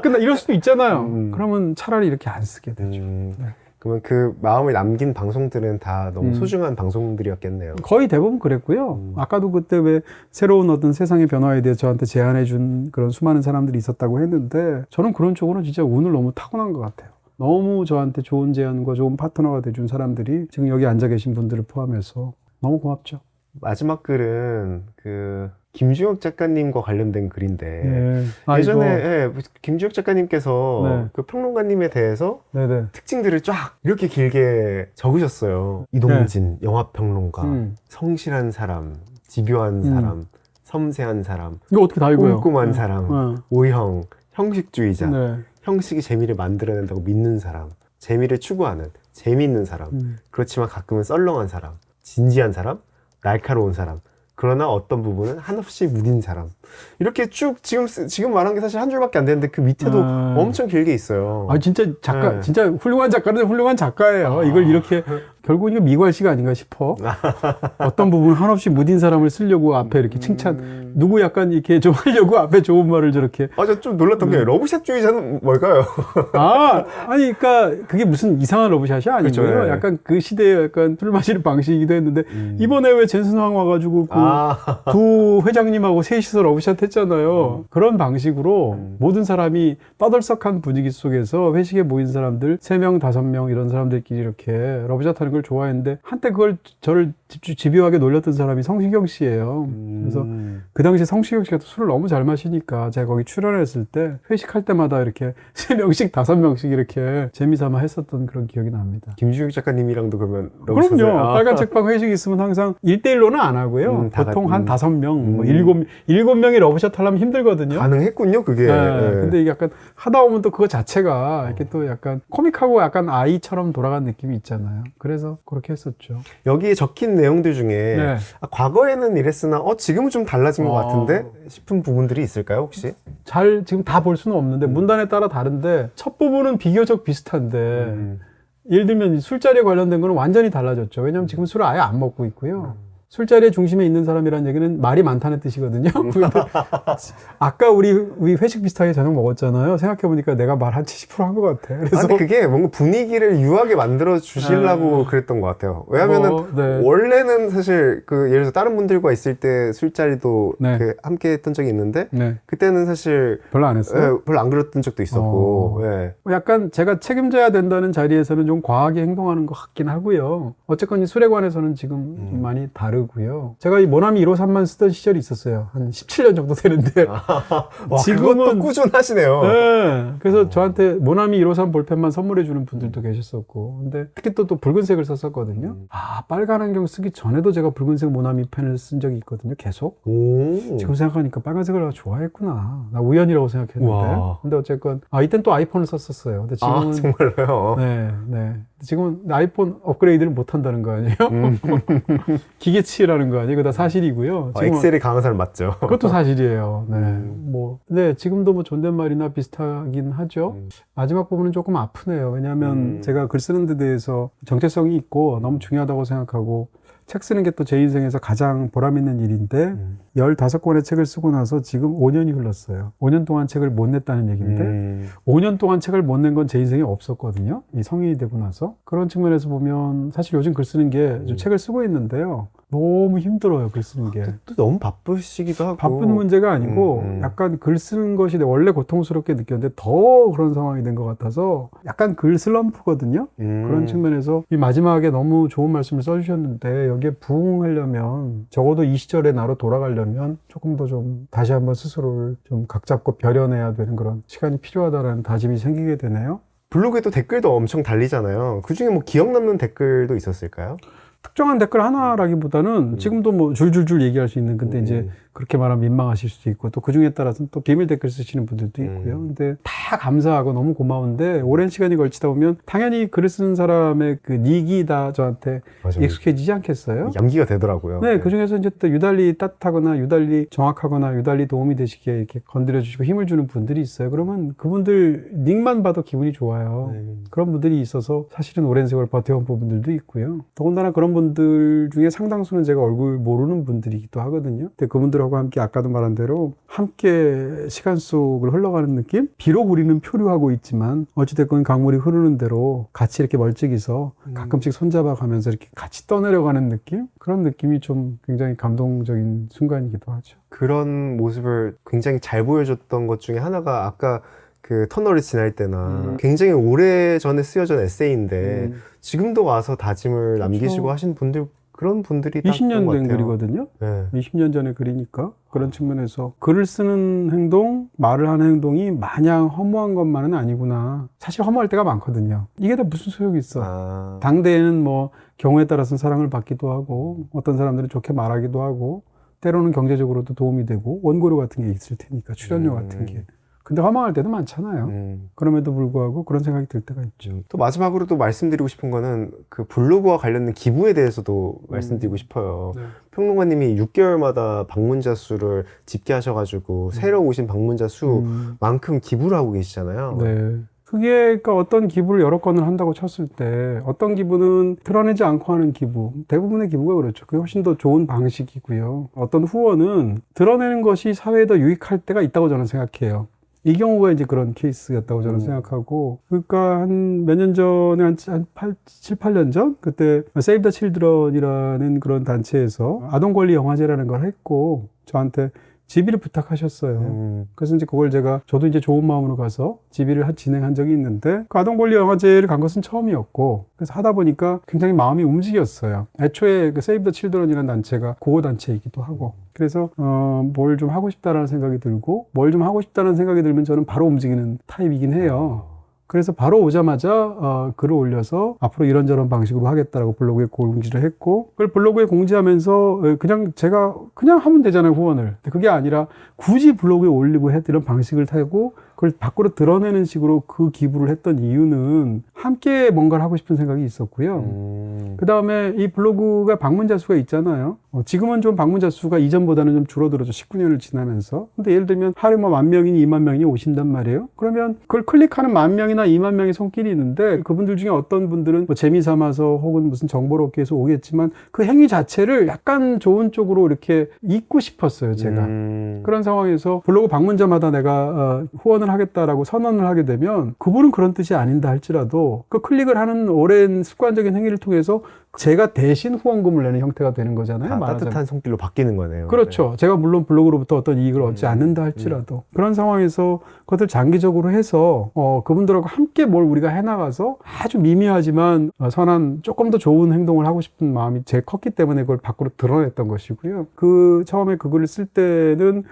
끝나. 이럴 수도 있잖아요. 그러면 차라리 이렇게 안 쓰게 되죠. 네. 그러면 그 마음을 남긴 방송들은 다 너무 소중한 방송들이었겠네요. 거의 대부분 그랬고요. 아까도 그때 왜 새로운 어떤 세상의 변화에 대해 저한테 제안해 준 그런 수많은 사람들이 있었다고 했는데 저는 그런 쪽으로는 진짜 운을 너무 타고난 것 같아요. 너무 저한테 좋은 제안과 좋은 파트너가 돼준 사람들이 지금 여기 앉아 계신 분들을 포함해서 너무 고맙죠. 마지막 글은 그 김주혁 작가님과 관련된 글인데 네. 예전에 예, 김주혁 작가님께서 네. 그 평론가님에 대해서 네네. 특징들을 쫙 이렇게 길게 적으셨어요. 이동진 영화평론가, 성실한 사람, 집요한 사람, 섬세한 사람, 이거 어떻게 다 읽어요? 꼼꼼한 사람, 오형, 형식주의자, 네. 형식이 재미를 만들어낸다고 믿는 사람, 재미를 추구하는 재미있는 사람, 그렇지만 가끔은 썰렁한 사람, 진지한 사람, 날카로운 사람, 그러나 어떤 부분은 한없이 무딘 사람. 이렇게 쭉 지금 말한 게 사실 한 줄밖에 안 되는데 그 밑에도 엄청 길게 있어요. 아 진짜 작가 네. 진짜 훌륭한 작가는 훌륭한 작가예요. 이걸 이렇게 결국은 이거 미괄시가 아닌가 싶어. 어떤 부분 한없이 무딘 사람을 쓰려고 앞에 이렇게 칭찬 누구 약간 이렇게 좀 하려고 앞에 좋은 말을 저렇게 저 좀 놀랐던 게 러브샷주의자는 뭘까요? 아니 그러니까 그게 무슨 이상한 러브샷이 아니고요. 그렇죠, 예. 약간 그 시대에 약간 술 마시는 방식이기도 했는데 이번에 왜 젠슨 황 와가지고 그 두 회장님하고 셋이서 러브샷 했잖아요. 그런 방식으로 모든 사람이 떠들썩한 분위기 속에서 회식에 모인 사람들 3명, 5명 이런 사람들끼리 이렇게 러브샷 하는 걸 좋아했는데 한때 그걸 저를 집요하게 놀렸던 사람이 성시경 씨예요. 그래서 그 당시에 성시경 씨가 또 술을 너무 잘 마시니까 제가 거기 출연했을 때 회식할 때마다 이렇게 3명씩 5명씩 이렇게 재미삼아 했었던 그런 기억이 납니다. 김주혁 작가님이랑도 그러면 그럼요. 빨간 책방 회식 있으면 항상 1대1로는 안 하고요. 보통 한 5명, 뭐 7명이 러브샷 하려면 힘들거든요. 가능했군요, 그게. 네. 네. 근데 이게 약간 하다 보면 또 그거 자체가 이렇게 또 약간 코믹하고 약간 아이처럼 돌아간 느낌이 있잖아요. 그래서 그렇게 했었죠. 여기에 적힌 내용들 중에 네. 과거에는 이랬으나 지금은 좀 달라진 것 같은데 싶은 부분들이 있을까요, 혹시? 잘 지금 다 볼 수는 없는데 문단에 따라 다른데 첫 부분은 비교적 비슷한데 예를 들면 이 술자리에 관련된 거는 완전히 달라졌죠. 왜냐하면 지금 술을 아예 안 먹고 있고요. 술자리의 중심에 있는 사람이라는 얘기는 말이 많다는 뜻이거든요. 아까 우리 회식 비슷하게 저녁 먹었잖아요. 생각해보니까 내가 말 한 70%한 것 같아. 그래서 근데 그게 뭔가 분위기를 유하게 만들어 주시려고 그랬던 것 같아요. 왜냐면은 네. 원래는 사실 그 예를 들어서 다른 분들과 있을 때 술자리도 네. 그 함께 했던 적이 있는데 네. 그때는 사실 별로 안 했어요. 별로 안 그랬던 적도 있었고 예. 약간 제가 책임져야 된다는 자리에서는 좀 과하게 행동하는 것 같긴 하고요. 어쨌건 이 술에 관해서는 지금 좀 많이 다르고요. 제가 이 모나미 153만 쓰던 시절이 있었어요. 한 17년 정도 되는데 와, 그것도 꾸준하시네요. 네. 그래서 저한테 모나미 153 볼펜만 선물해 주는 분들도 계셨었고 근데 특히 또 붉은색을 썼었거든요. 빨간 안경 쓰기 전에도 제가 붉은색 모나미 펜을 쓴 적이 있거든요. 계속. 오. 지금 생각하니까 빨간색을 내가 좋아했구나. 나 우연이라고 생각했는데. 우와. 근데 어쨌건 이땐 또 아이폰을 썼었어요. 근데 지금은 정말로요? 네. 지금은 아이폰 업그레이드를 못 한다는 거 아니에요? 기계치라는 거 아니에요? 그거 다 사실이고요. 지금은 엑셀이 강한 사람 맞죠? 그것도 사실이에요. 네. 지금도 뭐 존댓말이나 비슷하긴 하죠. 마지막 부분은 조금 아프네요. 왜냐하면 제가 글 쓰는 데 대해서 정체성이 있고 너무 중요하다고 생각하고 책 쓰는 게 또 제 인생에서 가장 보람 있는 일인데 15권의 책을 쓰고 나서 지금 5년이 흘렀어요. 5년 동안 책을 못 냈다는 얘기인데 5년 동안 책을 못 낸 건 제 인생에 없었거든요. 이 성인이 되고 나서. 그런 측면에서 보면 사실 요즘 글 쓰는 게 책을 쓰고 있는데요. 너무 힘들어요, 글 쓰는 게. 또 너무 바쁘시기도 하고. 바쁜 문제가 아니고 약간 글 쓰는 것이 원래 고통스럽게 느꼈는데 더 그런 상황이 된 것 같아서 약간 글 슬럼프거든요. 그런 측면에서 이 마지막에 너무 좋은 말씀을 써주셨는데 여기에 부응하려면 적어도 이 시절의 나로 돌아가려면 조금 더 좀 다시 한번 스스로를 좀 각잡고 벼려내야 되는 그런 시간이 필요하다라는 다짐이 생기게 되네요. 블로그에도 댓글도 엄청 달리잖아요. 그 중에 뭐 기억 남는 댓글도 있었을까요? 특정한 댓글 하나라기보다는 지금도 뭐 줄줄줄 얘기할 수 있는 근데 이제 그렇게 말하면 민망하실 수도 있고 또 그중에 따라서는 또 비밀 댓글 쓰시는 분들도 있고요. 근데 다 감사하고 너무 고마운데 오랜 시간이 걸치다 보면 당연히 글을 쓰는 사람의 그 닉이 다 저한테 맞아요. 익숙해지지 않겠어요? 암기가 되더라고요. 네, 그중에서 이제 또 유달리 따뜻하거나 유달리 정확하거나 유달리 도움이 되시게 이렇게 건드려 주시고 힘을 주는 분들이 있어요. 그러면 그분들 닉만 봐도 기분이 좋아요. 그런 분들이 있어서 사실은 오랜 세월 버텨온 부분들도 있고요. 더군다나 그런 분들 중에 상당수는 제가 얼굴 모르는 분들이기도 하거든요. 근데 그분들하고 함께 아까도 말한 대로 함께 시간 속을 흘러가는 느낌? 비록 우리는 표류하고 있지만 어찌됐건 강물이 흐르는 대로 같이 이렇게 멀찍이서 가끔씩 손잡아 가면서 이렇게 같이 떠내려가는 느낌? 그런 느낌이 좀 굉장히 감동적인 순간이기도 하죠. 그런 모습을 굉장히 잘 보여줬던 것 중에 하나가 아까 그 터널을 지날 때나 굉장히 오래 전에 쓰여진 에세이인데 지금도 와서 다짐을 남기시고 하신 분들 그런 분들이 딱 20년 그런 된 것 같아요. 글이거든요. 네. 20년 전에 글이니까 그런 측면에서 글을 쓰는 행동, 말을 하는 행동이 마냥 허무한 것만은 아니구나. 사실 허무할 때가 많거든요. 이게 다 무슨 소용이 있어. 아, 당대에는 뭐 경우에 따라서는 사랑을 받기도 하고 어떤 사람들은 좋게 말하기도 하고 때로는 경제적으로도 도움이 되고 원고료 같은 게 있을 테니까 출연료 같은 게. 근데 허망할 때도 많잖아요. 그럼에도 불구하고 그런 생각이 들 때가 있죠. 또 마지막으로 또 말씀드리고 싶은 거는 그 블로그와 관련된 기부에 대해서도 말씀드리고 싶어요. 네. 평론가님이 6개월마다 방문자 수를 집계하셔가지고 새로 오신 방문자 수만큼 기부를 하고 계시잖아요. 네. 그게 그러니까 어떤 기부를 여러 건을 한다고 쳤을 때 어떤 기부는 드러내지 않고 하는 기부, 대부분의 기부가 그렇죠. 그게 훨씬 더 좋은 방식이고요. 어떤 후원은 드러내는 것이 사회에 더 유익할 때가 있다고 저는 생각해요. 이 경우가 이제 그런 케이스였다고 저는 생각하고, 그러니까 한 몇 년 전에 한 7, 8년 전 그때 세이브 더 칠드런이라는 그런 단체에서 아동 권리 영화제라는 걸 했고 저한테 지비를 부탁하셨어요. 그래서 이제 그걸 저도 이제 좋은 마음으로 가서 지비를 진행한 적이 있는데, 그 아동권리 영화제를 간 것은 처음이었고, 그래서 하다 보니까 굉장히 마음이 움직였어요. 애초에 그 세이브 더 칠드런이라는 단체가 구호단체이기도 하고, 그래서, 뭘 좀 하고 싶다라는 생각이 들고, 뭘 좀 하고 싶다는 생각이 들면 저는 바로 움직이는 타입이긴 해요. 그래서 바로 오자마자 글을 올려서 앞으로 이런저런 방식으로 하겠다라고 블로그에 공지를 했고, 그걸 블로그에 공지하면서 그냥 제가 그냥 하면 되잖아요, 후원을. 근데 그게 아니라 굳이 블로그에 올리고 이런 방식을 타고 그걸 밖으로 드러내는 식으로 그 기부를 했던 이유는 함께 뭔가를 하고 싶은 생각이 있었고요. 그 다음에 이 블로그가 방문자 수가 있잖아요. 지금은 좀 방문자 수가 이전보다는 좀 줄어들었죠. 19년을 지나면서. 근데 예를 들면 하루에 뭐 10,000명이니 20,000명이 오신단 말이에요. 그러면 그걸 클릭하는 10,000명이나 20,000명의 손길이 있는데, 그분들 중에 어떤 분들은 뭐 재미 삼아서 혹은 무슨 정보를 얻기 위해서 오겠지만 그 행위 자체를 약간 좋은 쪽으로 이렇게 잇고 싶었어요, 제가. 그런 상황에서 블로그 방문자마다 내가 후원을 하겠다라고 선언을 하게 되면 그분은 그런 뜻이 아닌다 할지라도 그 클릭을 하는 오랜 습관적인 행위를 통해서 제가 대신 후원금을 내는 형태가 되는 거잖아요. 따뜻한 손길로 바뀌는 거네요. 그렇죠. 네. 제가 물론 블로그로부터 어떤 이익을 얻지 않는다 할지라도 그런 상황에서 그것을 장기적으로 해서 그분들하고 함께 뭘 우리가 해나가서 아주 미미하지만 선한 조금 더 좋은 행동을 하고 싶은 마음이 제일 컸기 때문에 그걸 밖으로 드러냈던 것이고요. 처음에 그 글을 쓸 때는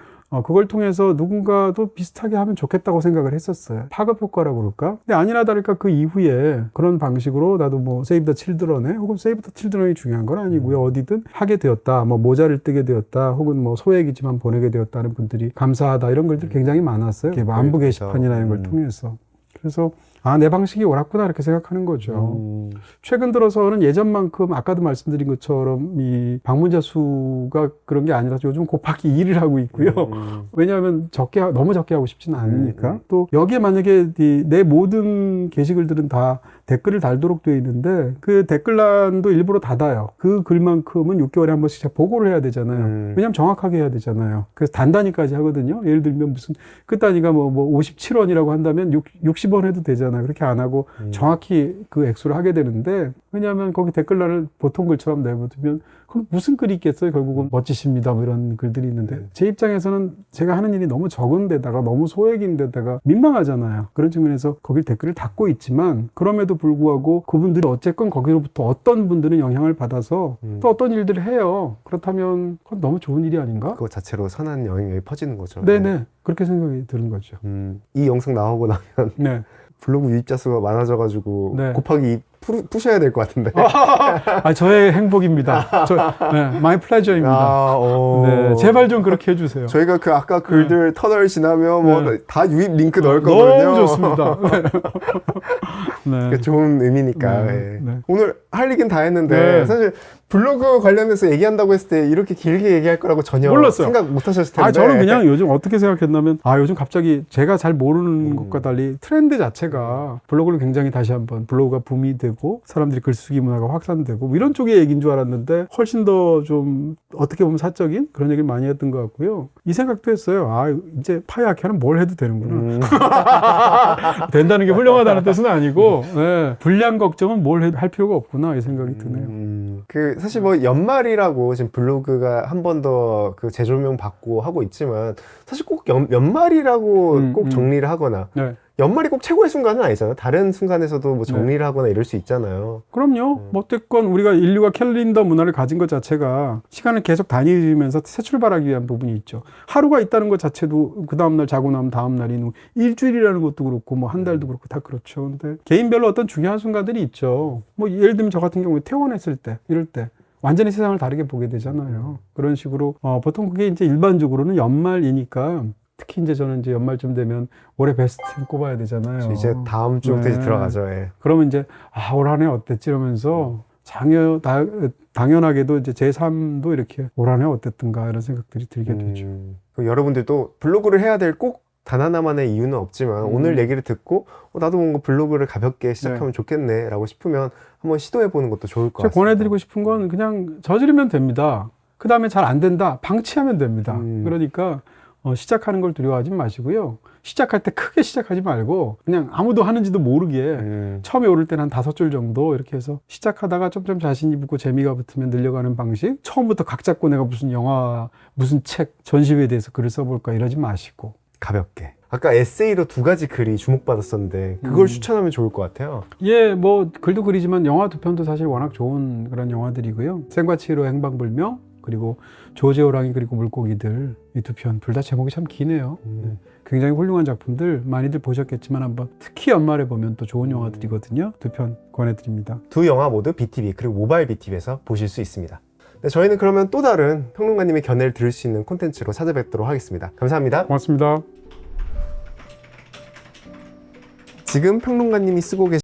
그걸 통해서 누군가도 비슷하게 하면 좋겠다고 생각을 했었어요. 파급 효과라고 그럴까? 근데 아니나 다를까 그 이후에 그런 방식으로 나도 뭐 세이브 더 칠드런에, 혹은 세이브 더 칠드런이 중요한 건 아니고요. 어디든 하게 되었다. 뭐 모자를 뜨게 되었다. 혹은 뭐 소액이지만 보내게 되었다는 분들이 감사하다. 이런 글들이 굉장히 많았어요. 이렇게 안부 게시판이나 이런 걸 통해서. 그래서 내 방식이 옳았구나 이렇게 생각하는 거죠. 최근 들어서는 예전만큼 아까도 말씀드린 것처럼 이 방문자 수가 그런 게 아니라 요즘 곱하기 2를 하고 있고요. 왜냐하면 너무 적게 하고 싶지는 않으니까. 또 여기에 만약에 내 모든 게시글들은 다 댓글을 달도록 되어 있는데 그 댓글란도 일부러 닫아요. 그 글만큼은 6개월에 한 번씩 제가 보고를 해야 되잖아요. 왜냐하면 정확하게 해야 되잖아요. 그래서 단단히까지 하거든요. 예를 들면 무슨 끝 단위가 뭐 57원이라고 한다면 60원 해도 되잖아요. 그렇게 안 하고 정확히 그 액수를 하게 되는데, 왜냐하면 거기 댓글란을 보통 글처럼 내보면 그럼 무슨 글이 있겠어요? 결국은 멋지십니다 뭐 이런 글들이 있는데, 제 입장에서는 제가 하는 일이 너무 적은 데다가 너무 소액인 데다가 민망하잖아요. 그런 측면에서 거길 댓글을 닫고 있지만, 그럼에도 불구하고 그분들이 어쨌건 거기로부터 어떤 분들은 영향을 받아서 또 어떤 일들을 해요. 그렇다면 그건 너무 좋은 일이 아닌가? 그거 자체로 선한 영향력이 퍼지는 거죠. 네네. 그렇게 생각이 드는 거죠. 이 영상 나오고 나면 네. 블로그 유입자 수가 많아져가지고 네. 곱하기 2 푸셔야 될 것 같은데. 저의 행복입니다. 마이 플레저입니다. 네, 제발 좀 그렇게 해주세요. 저희가 그 아까 글들 터널 지나면 뭐 다 유입 링크 넣을 너무 거거든요. 좋습니다. 네. 좋은 의미니까. 네. 예. 네. 오늘 할 얘기는 다 했는데 네. 사실 블로그 관련해서 얘기한다고 했을 때 이렇게 길게 얘기할 거라고 전혀 몰랐어요. 생각 못 하셨을 텐데. 저는 그냥 요즘 어떻게 생각했냐면, 요즘 갑자기 제가 잘 모르는 것과 달리 트렌드 자체가 블로그를 굉장히 다시 한번 블로그가 붐이 되고 사람들이 글쓰기 문화가 확산되고 뭐 이런 쪽의 얘기인 줄 알았는데 훨씬 더 좀 어떻게 보면 사적인 그런 얘기를 많이 했던 것 같고요. 이 생각도 했어요. 이제 파이아키아는 뭘 해도 되는구나. 된다는 게 훌륭하다는 뜻은 아니고, 네, 불량 걱정은 할 필요가 없구나 이 생각이 드네요. 사실 뭐 연말이라고 지금 블로그가 한 번 더 그 재조명 받고 하고 있지만 사실 꼭 연말이라고 꼭 정리를 하거나 네. 연말이 꼭 최고의 순간은 아니잖아요. 다른 순간에서도 뭐 정리를 하거나 이럴 수 있잖아요. 그럼요. 뭐 어쨌건 우리가 인류가 캘린더 문화를 가진 것 자체가 시간을 계속 다니면서 새 출발하기 위한 부분이 있죠. 하루가 있다는 것 자체도 그 다음날 자고 나면 다음날이 일주일이라는 것도 그렇고 뭐 한 달도 그렇고 다 그렇죠. 근데 개인별로 어떤 중요한 순간들이 있죠. 뭐 예를 들면 저 같은 경우에 퇴원했을 때 이럴 때 완전히 세상을 다르게 보게 되잖아요. 그런 식으로 보통 그게 이제 일반적으로는 연말이니까 특히 이제 저는 이제 연말쯤 되면 올해 베스트 꼽아야 되잖아요. 이제 다음 주부터 이제 들어가죠. 예. 그러면 이제 올 한 해 어땠지 이러면서 당연하게도 이제 제 삶도 이렇게 올 한 해 어땠던가 이런 생각들이 들게 되죠. 여러분들도 블로그를 해야 될 꼭 단 하나만의 이유는 없지만 오늘 얘기를 듣고 나도 뭔가 블로그를 가볍게 시작하면 좋겠네 라고 싶으면 한번 시도해 보는 것도 좋을 것 제가 같습니다. 권해드리고 싶은 건 그냥 저지르면 됩니다. 그 다음에 잘 안 된다 방치하면 됩니다. 그러니까 시작하는 걸 두려워하지 마시고요. 시작할 때 크게 시작하지 말고 그냥 아무도 하는지도 모르게 처음에 오를 때는 한 5줄 정도 이렇게 해서 시작하다가 점점 자신이 붙고 재미가 붙으면 늘려가는 방식. 처음부터 각 잡고 내가 무슨 영화, 무슨 책, 전시회에 대해서 글을 써볼까 이러지 마시고 가볍게. 아까 에세이로 2가지 글이 주목받았었는데 그걸 추천하면 좋을 것 같아요. 예, 뭐 글도 글이지만 영화 2편도 사실 워낙 좋은 그런 영화들이고요. 생과 치히로 행방불명 그리고 조제 호랑이 그리고 물고기들 이 2편 둘 다 제목이 참 기네요. 굉장히 훌륭한 작품들 많이들 보셨겠지만 한번 특히 연말에 보면 또 좋은 영화들이거든요. 2편 권해드립니다. 두 영화 모두 BTV 그리고 모바일 BTV에서 보실 수 있습니다. 네, 저희는 그러면 또 다른 평론가님의 견해를 들을 수 있는 콘텐츠로 찾아뵙도록 하겠습니다. 감사합니다. 고맙습니다. 지금 평론가님이 쓰고 계신